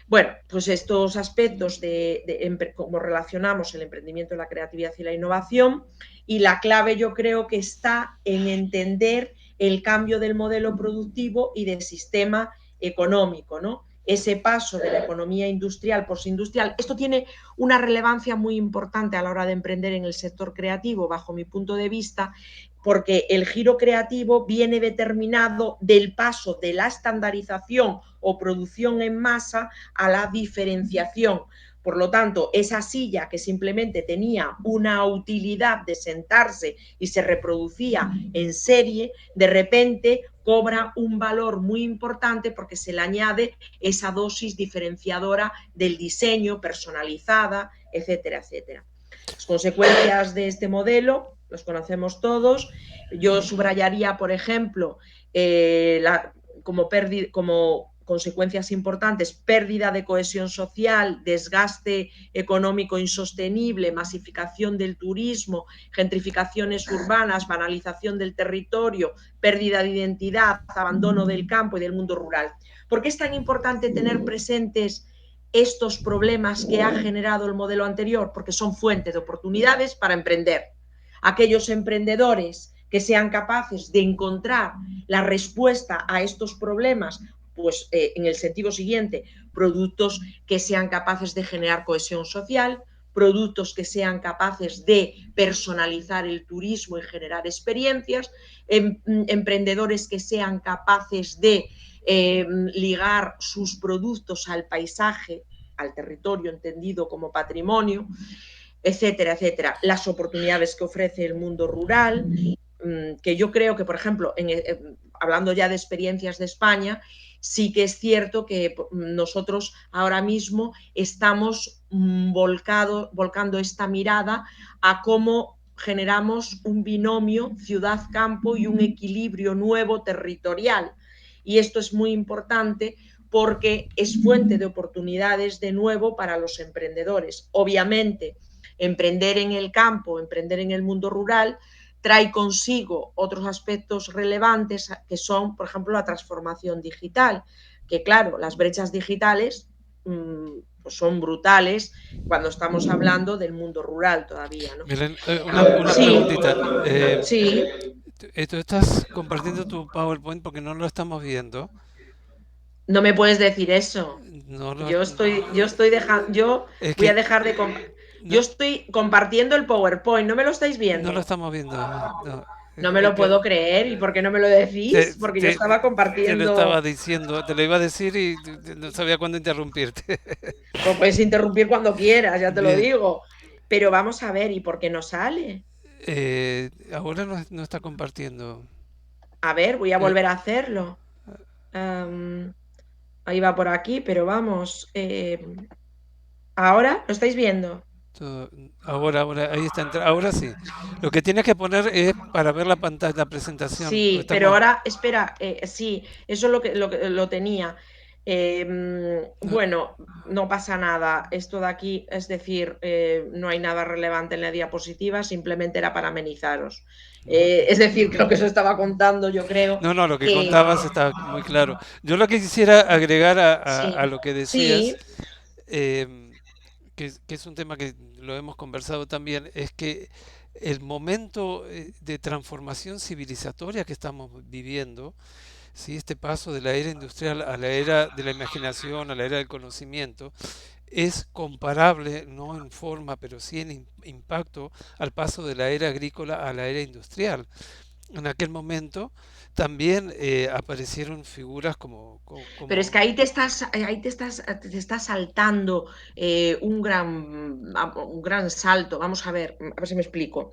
Bueno, pues estos aspectos de cómo relacionamos el emprendimiento, la creatividad y la innovación, y la clave yo creo que está en entender el cambio del modelo productivo y del sistema económico, ¿no? Ese paso de la economía industrial, postindustrial. Esto tiene una relevancia muy importante a la hora de emprender en el sector creativo, bajo mi punto de vista, porque el giro creativo viene determinado del paso de la estandarización o producción en masa a la diferenciación. Por lo tanto, esa silla que simplemente tenía una utilidad de sentarse y se reproducía en serie, de repente cobra un valor muy importante porque se le añade esa dosis diferenciadora del diseño, personalizada, etcétera, etcétera. Las consecuencias de este modelo los conocemos todos. Yo subrayaría, por ejemplo, como consecuencias importantes, pérdida de cohesión social, desgaste económico insostenible, masificación del turismo, gentrificaciones urbanas, banalización del territorio, pérdida de identidad, abandono del campo y del mundo rural. ¿Por qué es tan importante tener presentes estos problemas que ha generado el modelo anterior? Porque son fuente de oportunidades para emprender. Aquellos emprendedores que sean capaces de encontrar la respuesta a estos problemas, pues en el sentido siguiente, productos que sean capaces de generar cohesión social, productos que sean capaces de personalizar el turismo y generar experiencias, emprendedores que sean capaces de ligar sus productos al paisaje, al territorio entendido como patrimonio, etcétera, etcétera. Las oportunidades que ofrece el mundo rural, que yo creo que, por ejemplo, hablando ya de experiencias de España, sí que es cierto que nosotros ahora mismo estamos volcando esta mirada a cómo generamos un binomio ciudad-campo y un equilibrio nuevo territorial. Y esto es muy importante porque es fuente de oportunidades de nuevo para los emprendedores. Obviamente, emprender en el campo, emprender en el mundo rural, trae consigo otros aspectos relevantes que son, por ejemplo, la transformación digital, que claro, las brechas digitales pues son brutales cuando estamos hablando del mundo rural todavía, ¿no? Miren, una Sí, preguntita. sí. ¿Tú estás compartiendo tu PowerPoint porque no lo estamos viendo? No me puedes decir eso. No lo, Yo estoy dejando, yo es voy a que dejar de no, yo estoy compartiendo el PowerPoint, ¿no me lo estáis no lo viendo? estamos viendo. No. No me lo puedo creer. ¿Y por qué no me lo decís? Te, Porque yo te- estaba te lo estaba compartiendo. diciendo, te lo iba a decir y no sabía cuándo interrumpirte. Pues puedes interrumpir cuando quieras, ya te lo Bien, digo. Pero vamos a ver, ¿y por qué no sale? ahora no está compartiendo. A ver, voy a Eh, volver a hacerlo. Um, ahí va por aquí, pero vamos. ¿Ahora? ¿Lo estáis viendo? todo- ahora, ahí está, ahora sí. Lo que tienes que poner es para ver la pantalla, la presentación. Porque Sí, pero estamos, ahora, espera, sí, eso es lo tenía. no, Bueno, no pasa nada. Esto de aquí, es decir, no hay nada relevante en la diapositiva, simplemente era para amenizaros. Es decir, que lo que os estaba contando, yo creo no, lo que que contabas está muy claro. Yo lo que quisiera agregar sí, a lo que decías, sí, eh, que es un tema que lo hemos conversado también, es que el momento de transformación civilizatoria que estamos viviendo, ¿sí? Este paso de la era industrial a la era de la imaginación, a la era del conocimiento, es comparable, no en forma, pero sí en impacto, al paso de la era agrícola a la era industrial. En aquel momento también aparecieron figuras Pero es que te estás saltando un gran salto. Vamos a ver si me explico.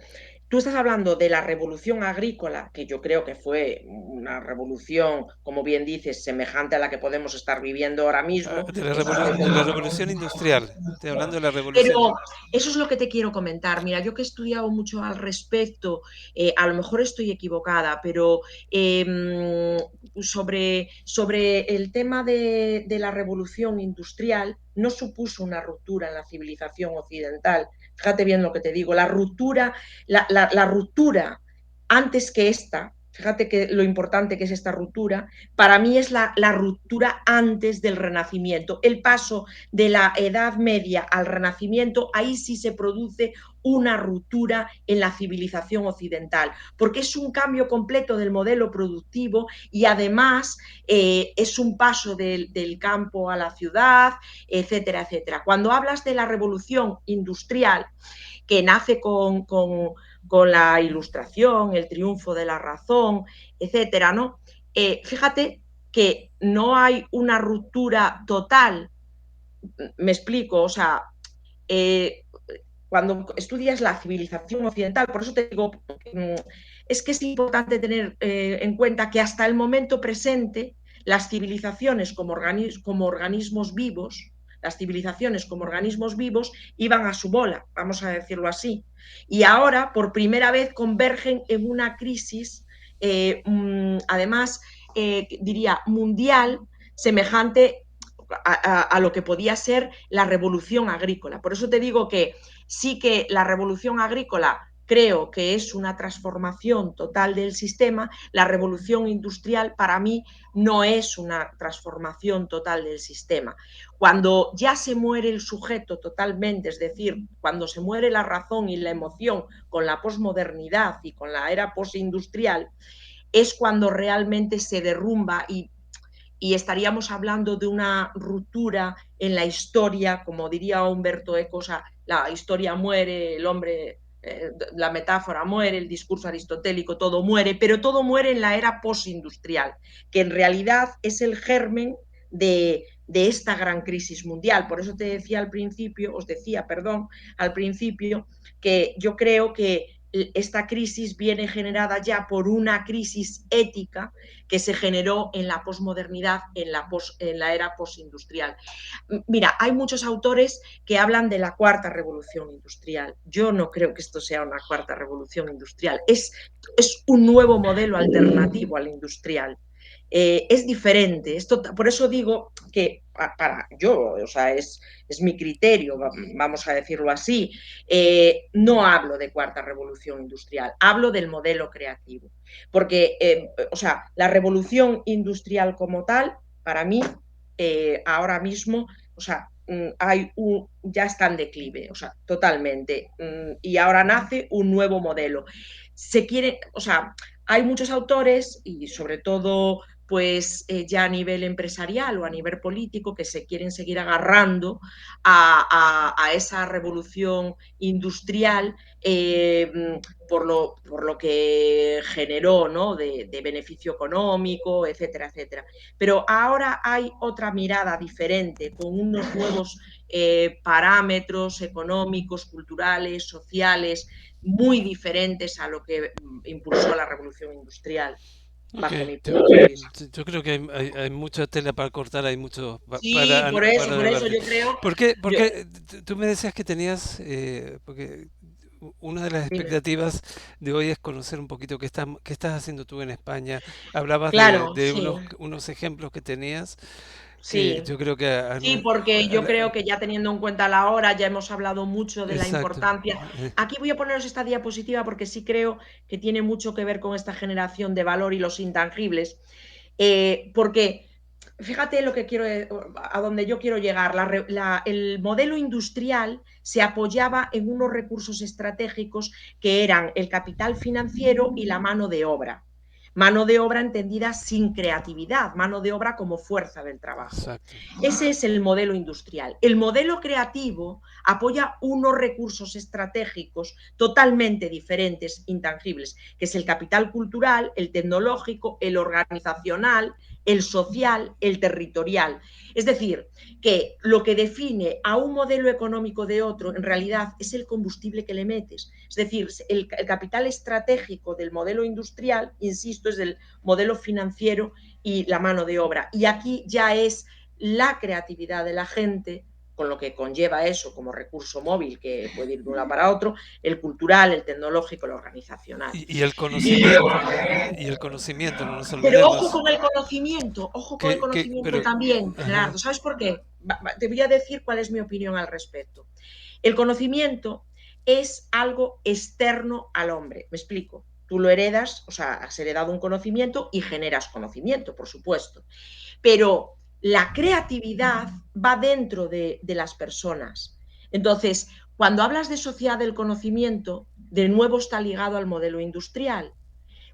Tú estás hablando de la revolución agrícola, que yo creo que fue una revolución, como bien dices, semejante a la que podemos estar viviendo ahora mismo. de la revolución industrial. Estoy hablando de la Pero revolución. eso es lo que te quiero comentar. Mira, yo que he estudiado mucho al respecto, a lo mejor estoy equivocada, pero sobre el tema de la revolución industrial no supuso una ruptura en la civilización occidental. Fíjate bien lo que te digo, la ruptura antes que esta, fíjate que lo importante que es esta ruptura, para mí es la ruptura antes del Renacimiento. El paso de la Edad Media al Renacimiento, ahí sí se produce una ruptura en la civilización occidental, porque es un cambio completo del modelo productivo y además es un paso del campo a la ciudad, etcétera, etcétera. Cuando hablas de la revolución industrial, que nace con la ilustración, el triunfo de la razón, etcétera, ¿no? Fíjate que no hay una ruptura total, me explico, o sea, eh, cuando estudias la civilización occidental, por eso te digo, es que es importante tener en cuenta que hasta el momento presente las civilizaciones como organismos vivos, las civilizaciones como organismos vivos iban a su bola, vamos a decirlo así. Y ahora, por primera vez, convergen en una crisis, además, diría, mundial, semejante a lo que podía ser la revolución agrícola. Por eso te digo que sí que la revolución agrícola creo que es una transformación total del sistema, la revolución industrial para mí no es una transformación total del sistema. Cuando ya se muere el sujeto totalmente, es decir, cuando se muere la razón y la emoción con la posmodernidad y con la era postindustrial, es cuando realmente se derrumba y estaríamos hablando de una ruptura en la historia, como diría Humberto Eco, o sea, la historia muere, el hombre, la metáfora muere, el discurso aristotélico, todo muere, pero todo muere en la era postindustrial, que en realidad es el germen de esta gran crisis mundial. Por eso te decía al principio, os decía, perdón, al principio, que yo creo que esta crisis viene generada ya por una crisis ética que se generó en la posmodernidad, en la era postindustrial. Mira, hay muchos autores que hablan de la cuarta revolución industrial. Yo no creo que esto sea una cuarta revolución industrial. Es un nuevo modelo alternativo al industrial. Es diferente. Esto, por eso digo que para yo, o sea, es mi criterio, vamos a decirlo así. No hablo de cuarta revolución industrial, hablo del modelo creativo. Porque, o sea, la revolución industrial como tal, para mí, ahora mismo, o sea, ya está en declive, o sea, totalmente. Y ahora nace un nuevo modelo. Se quiere, o sea, hay muchos autores y sobre todo pues ya a nivel empresarial o a nivel político que se quieren seguir agarrando a esa revolución industrial por lo que generó, ¿no? De beneficio económico, etcétera, etcétera. Pero ahora hay otra mirada diferente, con unos nuevos parámetros económicos, culturales, sociales, muy diferentes a lo que impulsó la revolución industrial, Ok, bajo mi punto de vista. yo creo que hay mucha tela para cortar, hay mucho Sí, para por eso debatir. yo creo. Yo, Porque tú me decías que tenías, porque una de las dime. expectativas de hoy es conocer un poquito qué estás haciendo tú en España. Hablabas Claro, de sí, unos ejemplos que tenías, que sí. yo creo que Sí, porque yo creo que ya teniendo en cuenta la hora, ya hemos hablado mucho de la exacto. importancia. Aquí voy a poneros esta diapositiva porque sí creo que tiene mucho que ver con esta generación de valor y los intangibles. Porque fíjate lo que quiero, a donde yo quiero llegar. El modelo industrial se apoyaba en unos recursos estratégicos que eran el capital financiero y la mano de obra. Mano de obra entendida sin creatividad, mano de obra como fuerza del trabajo. Exacto. Ese es el modelo industrial. El modelo creativo apoya unos recursos estratégicos totalmente diferentes, intangibles, que es el capital cultural, el tecnológico, el organizacional, el social, el territorial. Es decir, que lo que define a un modelo económico de otro, en realidad, es el combustible que le metes. Es decir, el capital estratégico del modelo industrial, insisto, es el modelo financiero y la mano de obra. Y aquí ya es la creatividad de la gente, con lo que conlleva eso como recurso móvil que puede ir de un lado para otro, el cultural, el tecnológico, el organizacional. Y el conocimiento, no nos Pero ojo olvidemos. con el conocimiento, Pero, también, ajá, Gerardo. ¿Sabes por qué? Te voy a decir cuál es mi opinión al respecto. El conocimiento es algo externo al hombre. Me explico. Tú lo heredas, o sea, has heredado un conocimiento y generas conocimiento, por supuesto. Pero la creatividad va dentro de las personas. Entonces, cuando hablas de sociedad del conocimiento, de nuevo está ligado al modelo industrial.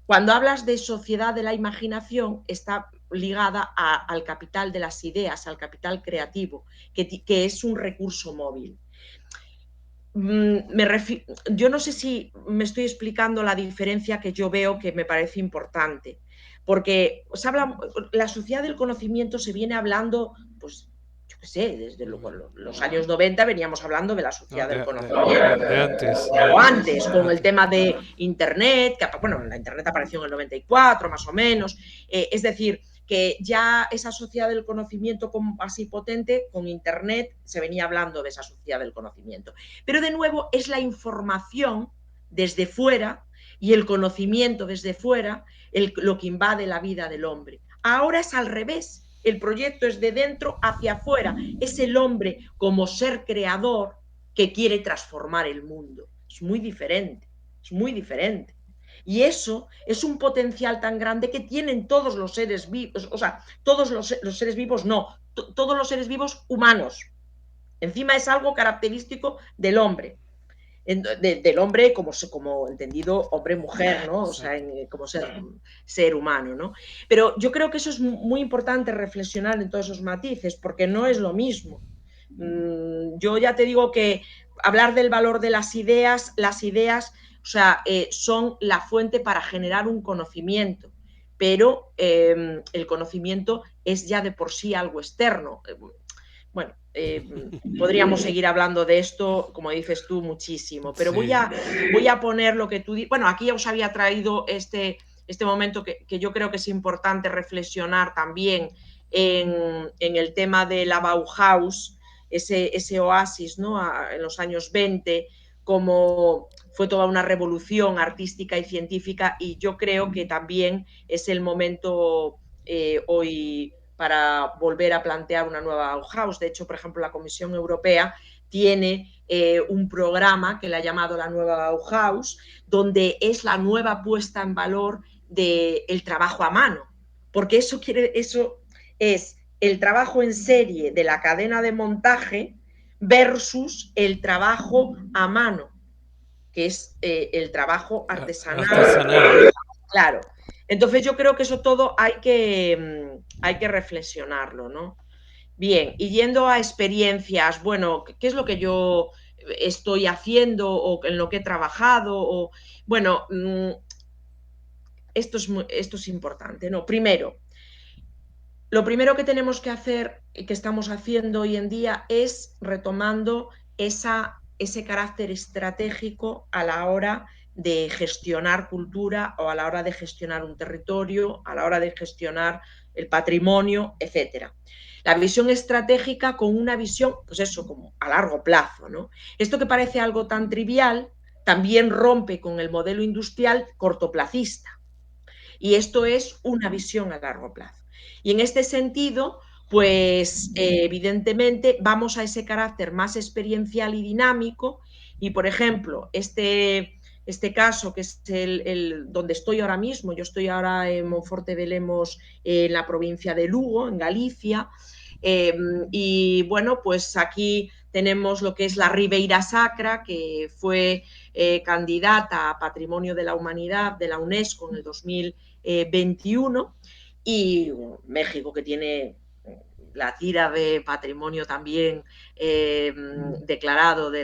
Cuando hablas de sociedad de la imaginación, está ligada al capital de las ideas, al capital creativo, que es un recurso móvil. Yo no sé si me estoy explicando la diferencia que yo veo que me parece importante, porque la sociedad del conocimiento se viene hablando, pues, yo qué sé, desde los años 90 veníamos hablando de la no, sociedad del conocimiento, de antes, o antes, con el antes. tema de Internet, que bueno, la Internet apareció en el 94 más o menos, es decir, que ya esa sociedad del conocimiento así potente, con Internet se venía hablando de esa sociedad del conocimiento. Pero de nuevo es la información desde fuera y el conocimiento desde fuera lo que invade la vida del hombre. Ahora es al revés. El proyecto es de dentro hacia afuera. Es el hombre como ser creador que quiere transformar el mundo. Es muy diferente, es muy diferente. Y eso es un potencial tan grande que tienen todos los seres vivos, o sea, todos los seres vivos no, todos los seres vivos humanos. Encima es algo característico del hombre. Del hombre como entendido hombre-mujer, ¿no? O sea, como ser humano, ¿no? Pero yo creo que eso es muy importante reflexionar en todos esos matices, porque no es lo mismo. Yo ya te digo que hablar del valor de las ideas, o sea, son la fuente para generar un conocimiento, pero el conocimiento es ya de por sí algo externo. Bueno, podríamos seguir hablando de esto, como dices tú, muchísimo, pero Sí. voy a poner lo que tú dices. Bueno, aquí os había traído este momento que yo creo que es importante reflexionar también en el tema de la Bauhaus, ese oasis, ¿no? En los años 20, como fue toda una revolución artística y científica, y yo creo que también es el momento hoy para volver a plantear una nueva Bauhaus. De hecho, por ejemplo, la Comisión Europea tiene un programa que le ha llamado la nueva Bauhaus, donde es la nueva puesta en valor del trabajo a mano, porque eso es el trabajo en serie de la cadena de montaje versus el trabajo a mano, que es el trabajo artesanal. Claro. Entonces yo creo que eso todo hay que reflexionarlo, ¿no? Bien, y yendo a experiencias, bueno, ¿qué es lo que yo estoy haciendo o en lo que he trabajado? Bueno, esto es importante, ¿no? Primero, lo primero que tenemos que hacer y que estamos haciendo hoy en día es retomando ese carácter estratégico a la hora de gestionar cultura o a la hora de gestionar un territorio, a la hora de gestionar el patrimonio, etcétera. La visión estratégica con una visión, pues eso, como a largo plazo, ¿no? Esto que parece algo tan trivial también rompe con el modelo industrial cortoplacista. Y esto es una visión a largo plazo. Y en este sentido, pues evidentemente vamos a ese carácter más experiencial y dinámico. Y, por ejemplo, este este caso, que es donde estoy ahora mismo. Yo estoy ahora en Monforte de Lemos, en la provincia de Lugo, en Galicia. Y bueno, pues aquí tenemos lo que es la Ribeira Sacra, que fue candidata a Patrimonio de la Humanidad de la UNESCO en el 2021, y México, que tiene la tira de patrimonio también declarado de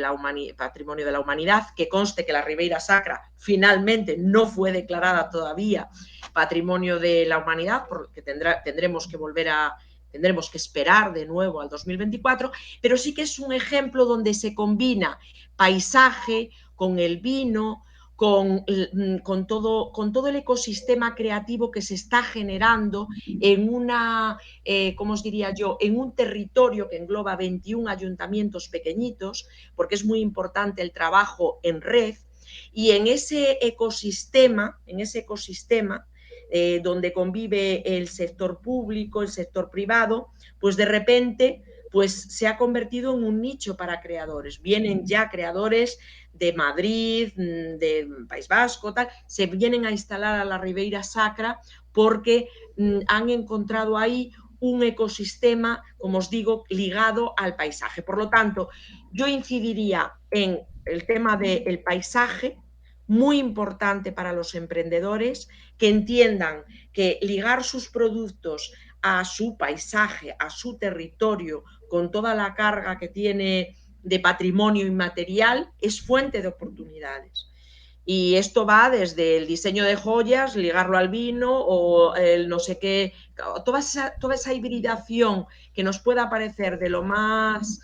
Patrimonio de la Humanidad, que conste que la Ribeira Sacra finalmente no fue declarada todavía Patrimonio de la Humanidad, porque tendremos que esperar de nuevo al 2024, pero sí que es un ejemplo donde se combina paisaje con el vino, con todo el ecosistema creativo que se está generando en ¿cómo os diría yo?, en un territorio que engloba 21 ayuntamientos pequeñitos, porque es muy importante el trabajo en red, y en ese ecosistema, donde convive el sector público, el sector privado, pues de repente pues se ha convertido en un nicho para creadores. Vienen ya creadores de Madrid, de País Vasco, tal, se vienen a instalar a la Ribeira Sacra porque han encontrado ahí un ecosistema, como os digo, ligado al paisaje. Por lo tanto, yo incidiría en el tema del paisaje, muy importante para los emprendedores, que entiendan que ligar sus productos a su paisaje, a su territorio, con toda la carga que tiene de patrimonio inmaterial, es fuente de oportunidades. Y esto va desde el diseño de joyas, ligarlo al vino, o el no sé qué, toda esa hibridación que nos pueda parecer de lo más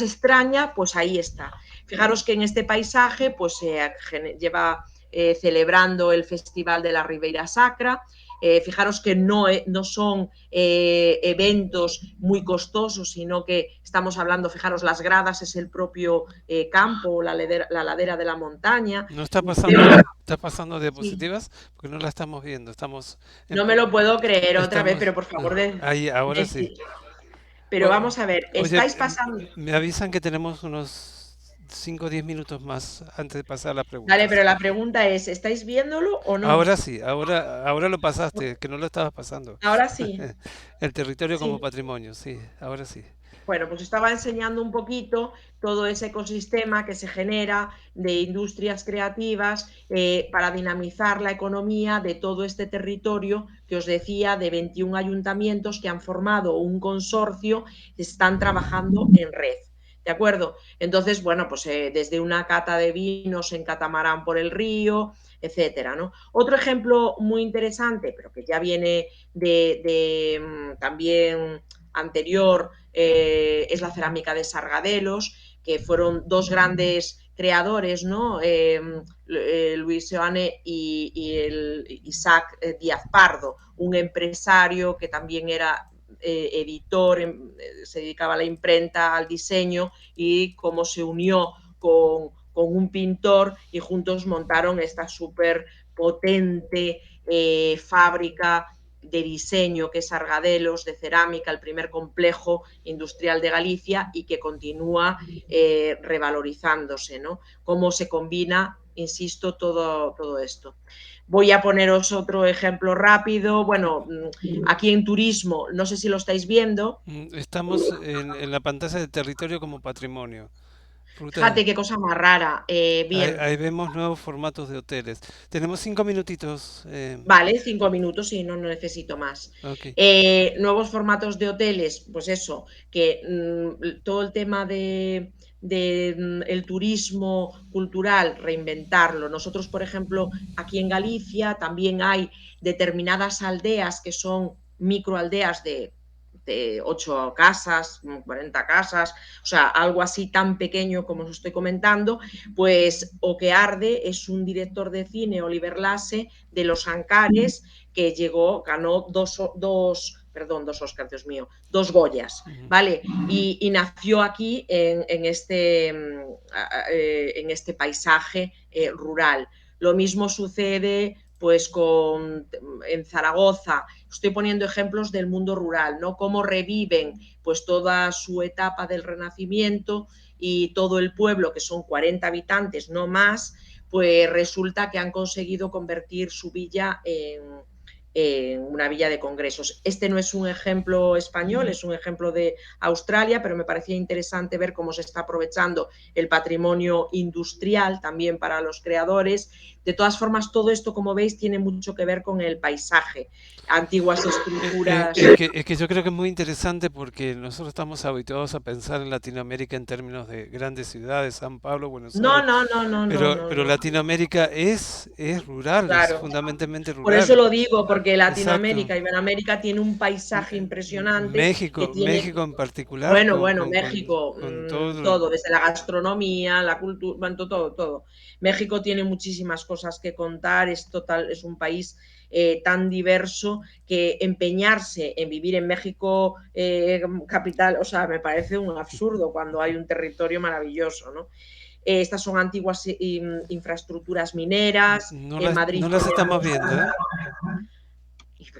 extraña, pues ahí está. Fijaros que en este paisaje pues se lleva celebrando el Festival de la Ribeira Sacra. Fijaros que no son eventos muy costosos, sino que estamos hablando, fijaros, las gradas es el propio campo, la ladera de la montaña. ¿No está pasando diapositivas? Sí. Porque no la estamos viendo. No me lo puedo creer otra vez, estamos, pero por favor, ahí, ahora sí. Pero vamos a ver, Oye, estáis pasando. me avisan que tenemos unos 5 o 10 minutos más antes de pasar a las Vale, preguntas. pero la pregunta es, ¿estáis viéndolo o no? Ahora sí, ahora lo pasaste, que no lo estabas pasando. Ahora sí. El territorio como Sí. patrimonio, sí, ahora sí. Bueno, pues estaba enseñando un poquito todo ese ecosistema que se genera de industrias creativas para dinamizar la economía de todo este territorio que os decía, de 21 ayuntamientos que han formado un consorcio que están trabajando en red. ¿De acuerdo? Entonces, bueno, pues desde una cata de vinos en catamarán por el río, etcétera, ¿no? Otro ejemplo muy interesante, pero que ya viene también anterior, es la cerámica de Sargadelos, que fueron dos grandes creadores, ¿no? Luis Seoane y el Isaac Díaz Pardo, un empresario que también era editor, se dedicaba a la imprenta, al diseño, y cómo se unió con un pintor y juntos montaron esta súper potente fábrica de diseño que es Sargadelos, de cerámica, el primer complejo industrial de Galicia, y que continúa revalorizándose, ¿no? Cómo se combina, insisto, todo esto. Voy a poneros otro ejemplo rápido. Bueno, aquí en turismo, no sé si lo estáis viendo. Estamos en la pantalla de territorio como patrimonio. Fíjate qué cosa más rara. Bien. Ahí vemos nuevos formatos de hoteles. Tenemos 5 minutitos. Vale, 5 minutos y no necesito más. Okay. Nuevos formatos de hoteles, pues eso, que todo el tema de el turismo cultural, reinventarlo. Nosotros, por ejemplo, aquí en Galicia también hay determinadas aldeas que son microaldeas de 8 casas, 40 casas, o sea, algo así tan pequeño como os estoy comentando. Pues Oquearde es un director de cine, Oliver Lasse, de Los Ancares, que ganó dos Oscars, Dios mío, 2 Goyas, ¿vale? Y nació aquí en este paisaje rural. Lo mismo sucede pues en Zaragoza. Estoy poniendo ejemplos del mundo rural, ¿no? Cómo reviven pues toda su etapa del Renacimiento y todo el pueblo, que son 40 habitantes, no más, pues resulta que han conseguido convertir su villa en una villa de congresos. Este no es un ejemplo español, es un ejemplo de Australia, pero me parecía interesante ver cómo se está aprovechando el patrimonio industrial también para los creadores. De todas formas, todo esto, como veis, tiene mucho que ver con el paisaje, antiguas estructuras. Es que yo creo que es muy interesante porque nosotros estamos habituados a pensar en Latinoamérica en términos de grandes ciudades, San Pablo, Buenos No, Aires, no, no, no, no, no, pero no. Latinoamérica es rural, es Claro. fundamentalmente Por eso rural. lo digo, porque Exacto. Latinoamérica, Iberoamérica tiene un paisaje impresionante que tiene, México en particular, bueno, México, con todo. todo, desde la gastronomía, la cultura, bueno, todo, todo. México tiene muchísimas cosas que contar, es total, es un país tan diverso que empeñarse en vivir en México capital, o sea, me parece un absurdo cuando hay un territorio maravilloso, ¿no? Estas son antiguas infraestructuras mineras. En Madrid No las estamos tenemos... viendo, ¿eh?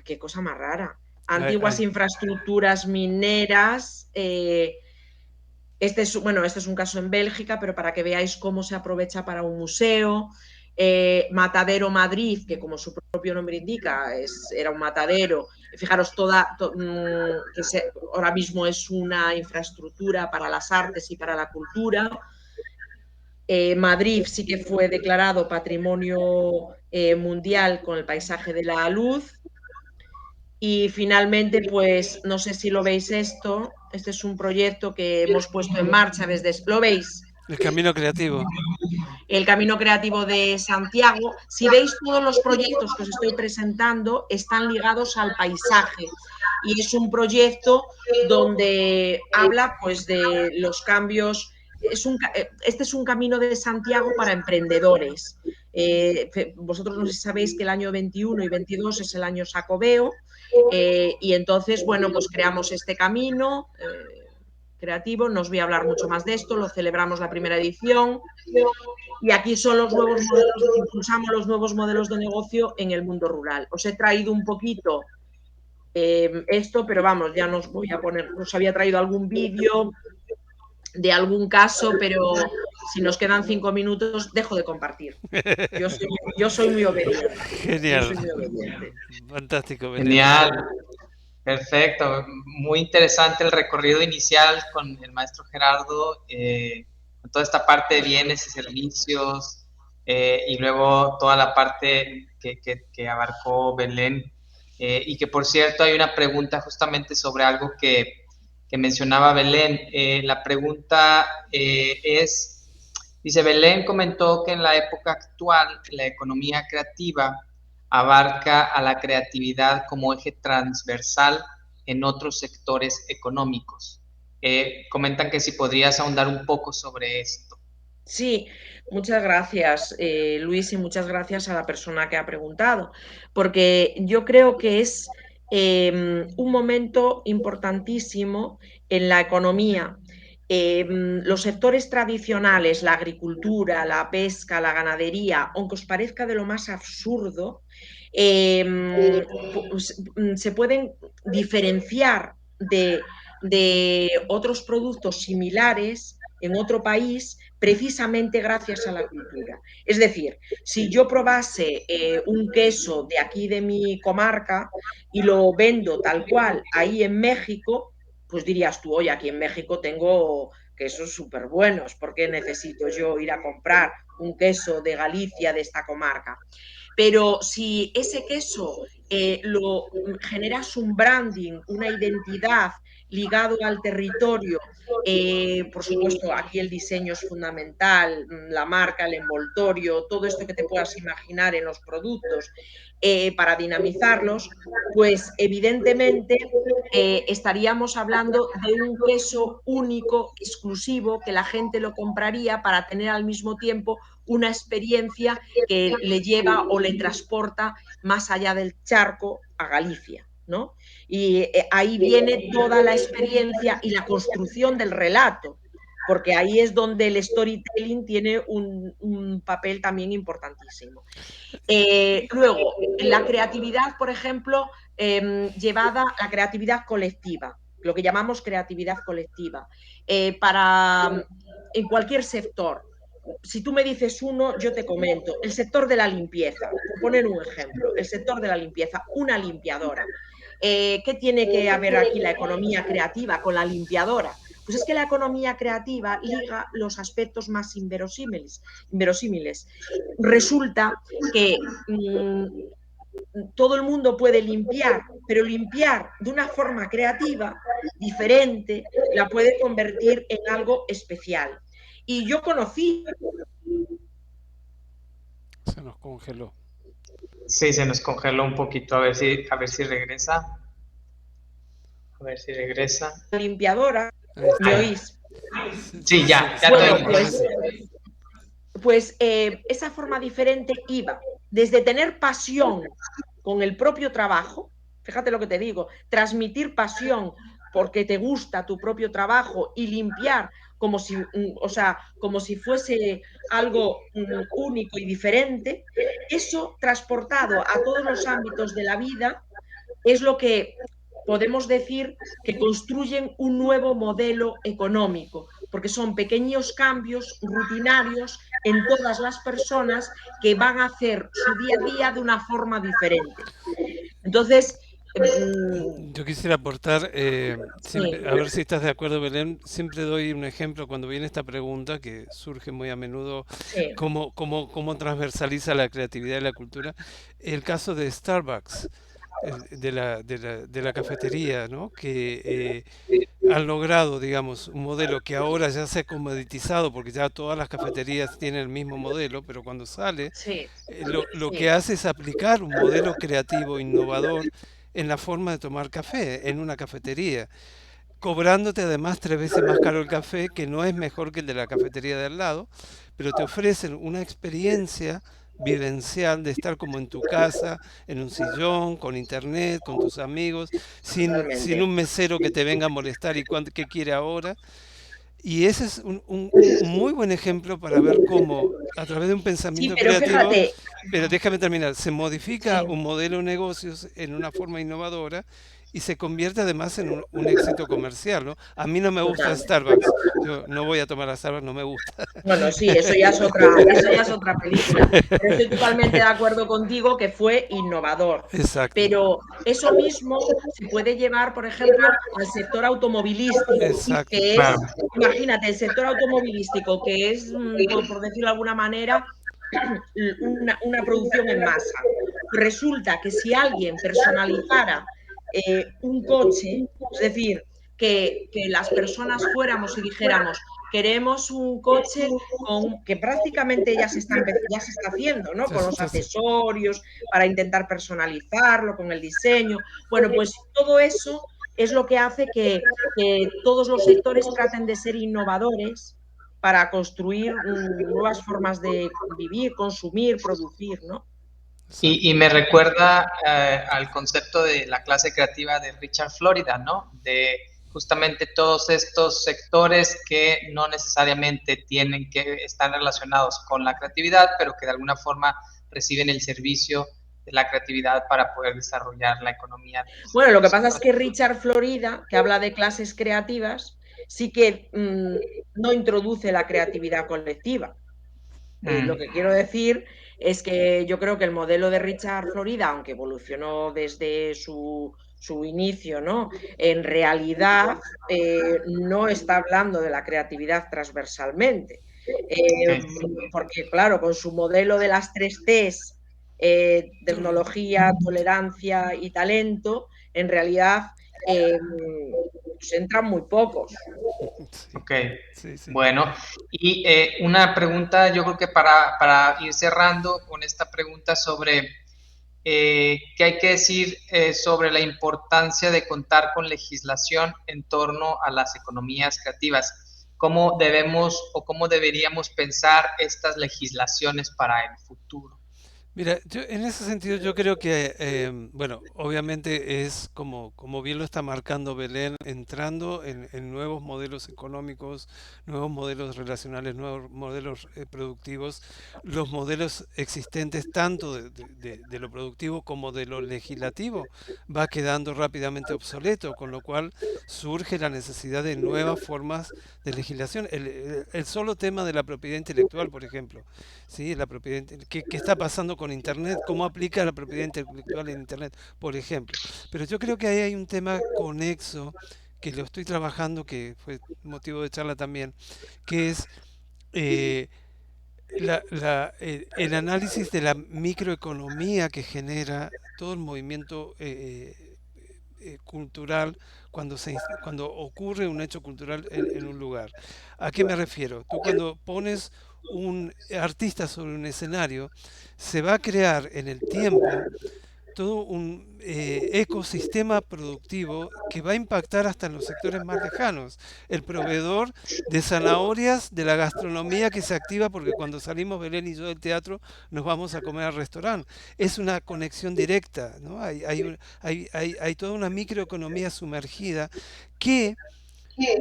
Qué cosa más rara. Ay, Antiguas ay. infraestructuras mineras. Este es un caso en Bélgica, pero para que veáis cómo se aprovecha para un museo. Matadero Madrid, que como su propio nombre indica, era un matadero. Fijaros, ahora mismo es una infraestructura para las artes y para la cultura. Madrid sí que fue declarado Patrimonio Mundial con el paisaje de la luz. Y finalmente, pues no sé si lo veis esto. Este es un proyecto que hemos puesto en marcha ¿Lo veis? El camino creativo. El Camino Creativo de Santiago. Si veis, todos los proyectos que os estoy presentando están ligados al paisaje. Y es un proyecto donde habla pues de los cambios. Este es un camino de Santiago para emprendedores. Vosotros no sé si sabéis que el año 21 y 22 es el año Xacobeo, y entonces, bueno, pues creamos este camino creativo. No os voy a hablar mucho más de esto, lo celebramos la primera edición. Y aquí son los nuevos modelos, impulsamos los nuevos modelos de negocio en el mundo rural. Os he traído un poquito esto, pero vamos, ya no os voy a poner, os había traído algún vídeo de algún caso, pero si nos quedan 5 minutos, dejo de compartir. Yo soy muy obediente. Yo Genial. soy muy obediente. Fantástico, Belén. Genial, perfecto. Muy interesante el recorrido inicial con el maestro Gerardo, con toda esta parte de bienes y servicios, y luego toda la parte que abarcó Belén. Y que por cierto hay una pregunta justamente sobre algo que mencionaba Belén. La pregunta dice, Belén comentó que en la época actual la economía creativa abarca a la creatividad como eje transversal en otros sectores económicos. Comentan que si podrías ahondar un poco sobre esto. Sí, muchas gracias, Luis, y muchas gracias a la persona que ha preguntado, porque yo creo que es un momento importantísimo en la economía. Los sectores tradicionales, la agricultura, la pesca, la ganadería, aunque os parezca de lo más absurdo, pues, se pueden diferenciar de otros productos similares en otro país precisamente gracias a la cultura. Es decir, si yo probase un queso de aquí de mi comarca y lo vendo tal cual ahí en México, pues dirías tú, oye, aquí en México tengo quesos súper buenos, ¿por qué necesito yo ir a comprar un queso de Galicia, de esta comarca? Pero si ese queso lo generas un branding, una identidad ligado al territorio, por supuesto, aquí el diseño es fundamental, la marca, el envoltorio, todo esto que te puedas imaginar en los productos para dinamizarlos, pues evidentemente estaríamos hablando de un queso único, exclusivo, que la gente lo compraría para tener al mismo tiempo una experiencia que le lleva o le transporta más allá del charco a Galicia, ¿no? Y ahí viene toda la experiencia y la construcción del relato, porque ahí es donde el storytelling tiene un papel también importantísimo. Luego, la creatividad, por ejemplo, llevada a la creatividad colectiva, lo que llamamos creatividad colectiva. Para en cualquier sector. Si tú me dices uno, yo te comento. El sector de la limpieza, por poner un ejemplo, el sector de la limpieza, una limpiadora. ¿Qué tiene que haber aquí la economía creativa con la limpiadora? Pues es que la economía creativa liga los aspectos más inverosímiles. Resulta que todo el mundo puede limpiar, pero limpiar de una forma creativa, diferente, la puede convertir en algo especial. Y yo conocí... Se nos congeló. Sí, se nos congeló un poquito, a ver si regresa. A ver si regresa. Limpiadora, ¿me oís? Sí, ya bueno, te pues esa forma diferente iba desde tener pasión con el propio trabajo, fíjate lo que te digo, transmitir pasión porque te gusta tu propio trabajo y limpiar como si, o sea, como si fuese algo único y diferente, eso transportado a todos los ámbitos de la vida es lo que podemos decir que construyen un nuevo modelo económico, porque son pequeños cambios rutinarios en todas las personas que van a hacer su día a día de una forma diferente. Entonces, yo quisiera aportar, siempre, sí. a ver si estás de acuerdo, Belén, siempre doy un ejemplo cuando viene esta pregunta, que surge muy a menudo, Sí. cómo transversaliza la creatividad y la cultura, el caso de Starbucks, de la cafetería, ¿no? Que han logrado, digamos, un modelo que ahora ya se ha comoditizado porque ya todas las cafeterías tienen el mismo modelo, pero cuando sale, Sí, lo sí, que hace es aplicar un modelo creativo, innovador, en la forma de tomar café en una cafetería, cobrándote además 3 veces más caro el café, que no es mejor que el de la cafetería de al lado, pero te ofrecen una experiencia vivencial de estar como en tu casa, en un sillón, con internet, con tus amigos, sin totalmente. un mesero que te venga a molestar y qué quiere ahora. Y ese es un muy buen ejemplo para ver cómo, a través de un Sí, pensamiento pero creativo, fíjate, pero déjame terminar, se modifica sí, un modelo de negocios en una forma innovadora y se convierte además en un éxito comercial, ¿no? A mí no me gusta totalmente. Starbucks, yo no voy a tomar a Starbucks, no me gusta. Bueno, sí, eso ya es otra película. Pero estoy totalmente de acuerdo contigo que fue innovador. Exacto, Pero eso mismo se puede llevar, por ejemplo, al sector automovilístico, exacto. que Claro. es, imagínate, el sector automovilístico, que es, por decirlo de alguna manera, una producción en masa. Resulta que si alguien personalizara un coche, es decir, que las personas fuéramos y dijéramos, queremos un coche que prácticamente ya se está haciendo, ¿no? Con los accesorios, para intentar personalizarlo, con el diseño. Bueno, pues todo eso es lo que hace que todos los sectores traten de ser innovadores para construir nuevas formas de vivir, consumir, producir, ¿no? Y me recuerda al concepto de la clase creativa de Richard Florida, ¿no? De justamente todos estos sectores que no necesariamente tienen que estar relacionados con la creatividad, pero que de alguna forma reciben el servicio de la creatividad para poder desarrollar la economía de Bueno, lo que los pasa es que sectores. Richard Florida, que habla de clases creativas, sí que no introduce la creatividad colectiva. Lo que quiero decir es que yo creo que el modelo de Richard Florida, aunque evolucionó desde su inicio, ¿no? En realidad no está hablando de la creatividad transversalmente. Okay. Porque, claro, con su modelo de las 3 Ts, tecnología, tolerancia y talento, en realidad pues entran muy pocos. Sí, Ok, sí, sí. bueno, y una pregunta, yo creo que para ir cerrando con esta pregunta sobre qué hay que decir sobre la importancia de contar con legislación en torno a las economías creativas. ¿Cómo debemos o cómo deberíamos pensar estas legislaciones para el futuro? Mira, en ese sentido yo creo que, bueno, obviamente es como bien lo está marcando Belén, entrando en nuevos modelos económicos, nuevos modelos relacionales, nuevos modelos productivos, los modelos existentes tanto de lo productivo como de lo legislativo va quedando rápidamente obsoleto, con lo cual surge la necesidad de nuevas formas de legislación. El solo tema de la propiedad intelectual, por ejemplo. Sí, la propiedad, ¿qué está pasando con Internet? ¿Cómo aplica la propiedad intelectual en Internet, por ejemplo? Pero yo creo que ahí hay un tema conexo que lo estoy trabajando, que fue motivo de charla también, que es eh, el análisis de la microeconomía que genera todo el movimiento cultural cuando ocurre un hecho cultural en un lugar. ¿A qué me refiero? Tú cuando pones un artista sobre un escenario, se va a crear en el tiempo todo un ecosistema productivo que va a impactar hasta en los sectores más lejanos. El proveedor de zanahorias de la gastronomía que se activa porque cuando salimos Belén y yo del teatro nos vamos a comer al restaurante. Es una conexión directa, ¿no? Hay toda una microeconomía sumergida que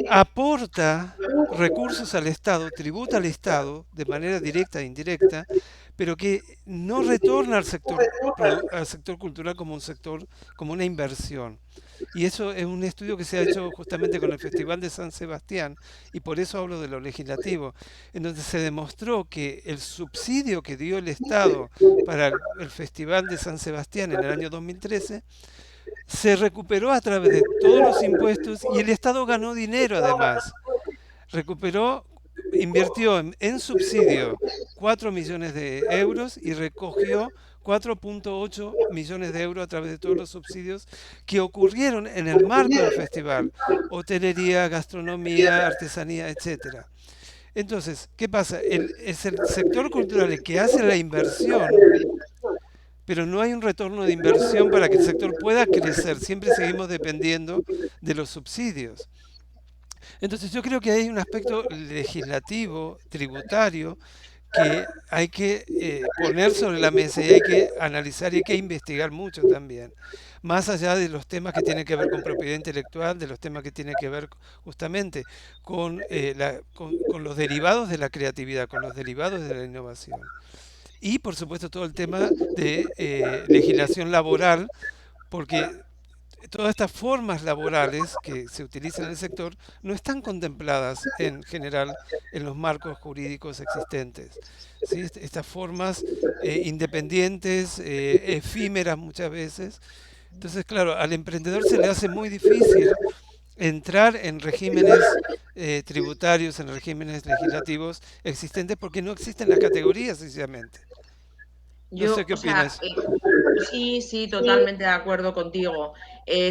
aporta recursos al Estado, tributa al Estado de manera directa e indirecta, pero que no retorna al sector cultural como un sector, como una inversión. Y eso es un estudio que se ha hecho justamente con el Festival de San Sebastián, y por eso hablo de lo legislativo, en donde se demostró que el subsidio que dio el Estado para el Festival de San Sebastián en el año 2013 se recuperó a través de todos los impuestos y el Estado ganó dinero además. Recuperó, invirtió en subsidio 4 millones de euros y recogió 4,8 millones de euros a través de todos los subsidios que ocurrieron en el marco del festival. Hotelería, gastronomía, artesanía, etcétera. Entonces, ¿qué pasa? Es el sector cultural el que hace la inversión, pero no hay un retorno de inversión para que el sector pueda crecer. Siempre seguimos dependiendo de los subsidios. Entonces yo creo que hay un aspecto legislativo, tributario, que hay que poner sobre la mesa y hay que analizar y hay que investigar mucho también. Más allá de los temas que tienen que ver con propiedad intelectual, de los temas que tienen que ver justamente con los derivados de la creatividad, con los derivados de la innovación. Y por supuesto todo el tema de legislación laboral, porque todas estas formas laborales que se utilizan en el sector no están contempladas en general en los marcos jurídicos existentes. ¿Sí? Estas formas independientes, efímeras muchas veces. Entonces, claro, al emprendedor se le hace muy difícil entrar en regímenes tributarios, en regímenes legislativos existentes, porque no existen las categorías, sencillamente. No sé Yo, qué o sea, opinas. sí, sí, totalmente de acuerdo contigo.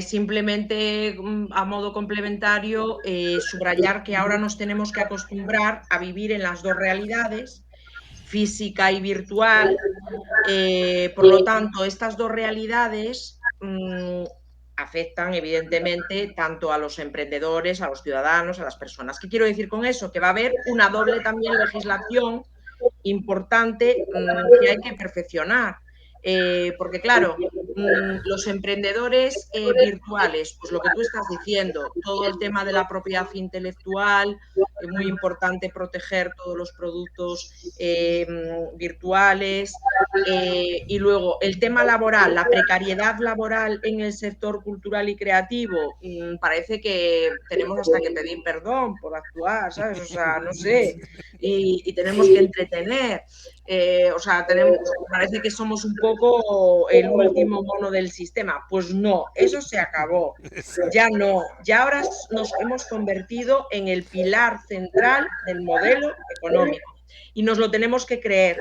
Simplemente a modo complementario, subrayar que ahora nos tenemos que acostumbrar a vivir en las dos realidades, física y virtual. Por lo tanto, estas dos realidades afectan evidentemente tanto a los emprendedores, a los ciudadanos, a las personas. ¿Qué quiero decir con eso? Que va a haber una doble también legislación importante que hay que perfeccionar. Porque claro, los emprendedores virtuales, pues lo que tú estás diciendo, todo el tema de la propiedad intelectual, es muy importante proteger todos los productos virtuales. Y luego el tema laboral, la precariedad laboral en el sector cultural y creativo, parece que tenemos hasta que pedir perdón por actuar, ¿sabes? O sea, no sé, y tenemos que entretener. O sea, parece que somos un poco el último mono del sistema. Pues no, eso se acabó. Ya Exacto. no, ya ahora nos hemos convertido en el pilar central del modelo económico y nos lo tenemos que creer,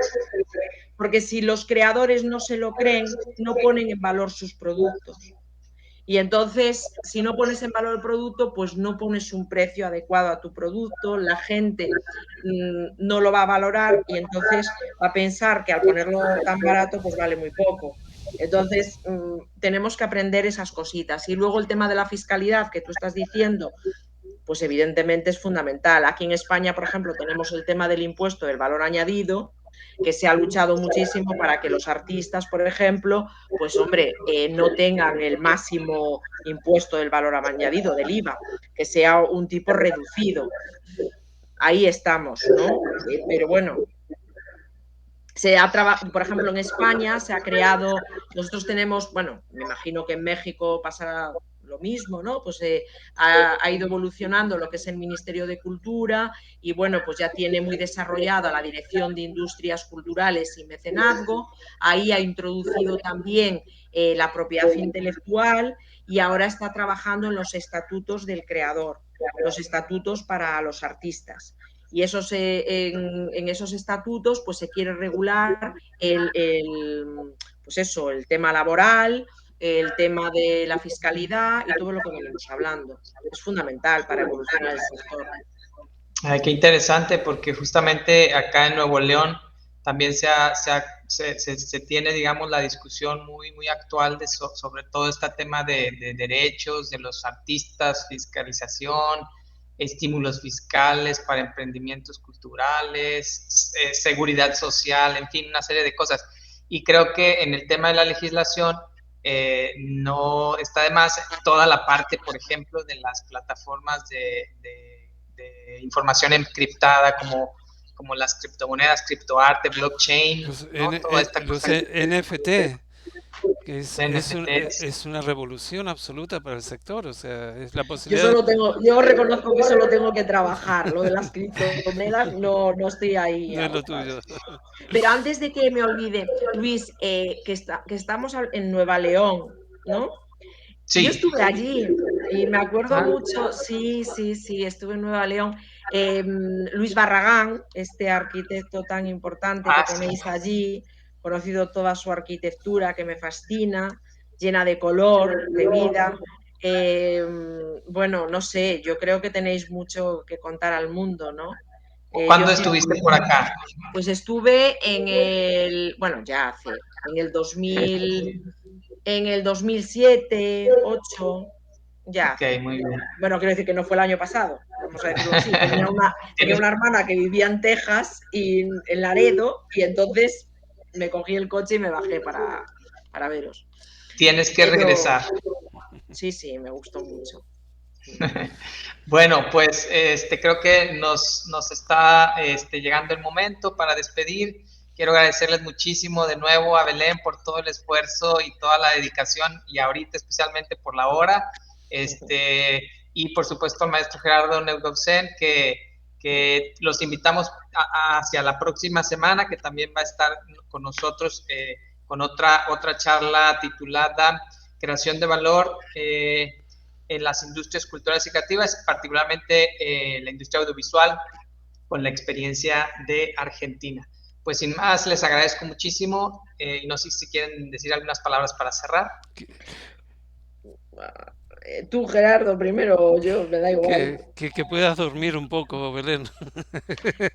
porque si los creadores no se lo creen, no ponen en valor sus productos. Y entonces, si no pones en valor el producto, pues no pones un precio adecuado a tu producto, la gente no lo va a valorar y entonces va a pensar que al ponerlo tan barato, pues vale muy poco. Entonces, tenemos que aprender esas cositas. Y luego el tema de la fiscalidad que tú estás diciendo, pues evidentemente es fundamental. Aquí en España, por ejemplo, tenemos el tema del impuesto del valor añadido, que se ha luchado muchísimo para que los artistas, por ejemplo, pues hombre, no tengan el máximo impuesto del valor añadido, del IVA, que sea un tipo reducido. Ahí estamos, ¿no? Pero bueno, por ejemplo, en España se ha creado, nosotros tenemos, bueno, me imagino que en México pasará lo mismo, ¿no? Pues ha ido evolucionando lo que es el Ministerio de Cultura y bueno, pues ya tiene muy desarrollada la Dirección de Industrias Culturales y Mecenazgo, ahí ha introducido también la propiedad intelectual y ahora está trabajando en los estatutos del creador, los estatutos para los artistas. Y esos, en esos estatutos pues se quiere regular pues eso, el tema laboral, el tema de la fiscalidad y todo lo que venimos hablando. Es fundamental para evolucionar el sector. Ay, qué interesante, porque justamente acá en Nuevo León también se tiene, digamos, la discusión muy actual sobre todo este tema de derechos de los artistas, fiscalización, estímulos fiscales para emprendimientos culturales, seguridad social, en fin, una serie de cosas. Y creo que en el tema de la legislación no está de más toda la parte, por ejemplo, de las plataformas de información encriptada como las criptomonedas, criptoarte, blockchain, Los, ¿no? Toda esta los cosa. NFT, que NFTs. es una revolución absoluta para el sector, o sea, es la Yo posibilidad. yo reconozco que solo tengo que trabajar, lo de las criptomonedas no estoy ahí No es a lo paso. tuyo. Pero antes de que me olvide, Luis, que estamos en Nueva León, ¿no? Yo Sí. estuve allí y me acuerdo Ah, mucho, sí, estuve en Nueva León. Luis Barragán, este arquitecto tan importante que sí. tenéis allí, conocido toda su arquitectura que me fascina, llena de color, de vida. Bueno, no sé, yo creo que tenéis mucho que contar al mundo, ¿no? Yo ¿Cuándo fui, estuviste por acá? pues estuve bueno, ya en el 2000, en el 2007, 2008, ya Ok, hace. muy bien. Bueno, quiero decir que no fue el año pasado, vamos a decirlo así. Tenía una hermana que vivía en Texas y en Laredo, y entonces me cogí el coche y me bajé para veros. Tienes que Pero regresar. sí, me gustó mucho. Bueno, pues creo que nos está llegando el momento para despedir. Quiero agradecerles muchísimo de nuevo a Belén por todo el esfuerzo y toda la dedicación, y ahorita especialmente por la hora. Y por supuesto al maestro Gerardo Neudovsen, que los invitamos hacia la próxima semana, que también va a estar con nosotros con otra charla titulada Creación de Valor en las industrias culturales y creativas, particularmente la industria audiovisual, con la experiencia de Argentina. Pues sin más, les agradezco muchísimo y no sé si quieren decir algunas palabras para cerrar. Tú, Gerardo, primero, yo, me da igual. Que puedas dormir un poco, Belén.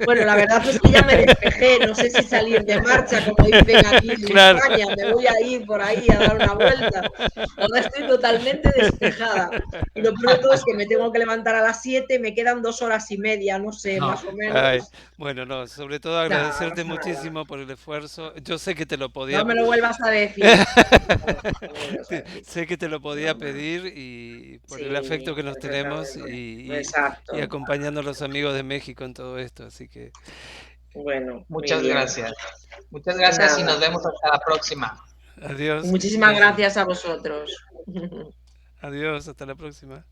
Bueno, la verdad es que ya me despejé, no sé si salir de marcha, como dicen aquí en Claro. España, me voy a ir por ahí a dar una vuelta. Ahora estoy totalmente despejada. Y lo peor de todo es que me tengo que levantar a las 7, me quedan 2 horas y media, no sé, No. más o menos. Ay, bueno, no, sobre todo agradecerte Nada. muchísimo por el esfuerzo. Yo sé que te lo podía. No me lo vuelvas a decir. Sé que te lo podía pedir y por el afecto Sí, que nos tenemos y exacto. acompañando a los amigos de México en todo esto, así que Bueno, muy Muchas bien. gracias. Muchas gracias y Nada. nos vemos hasta la próxima. adiós. Muchísimas gracias a vosotros. Adiós, hasta la próxima.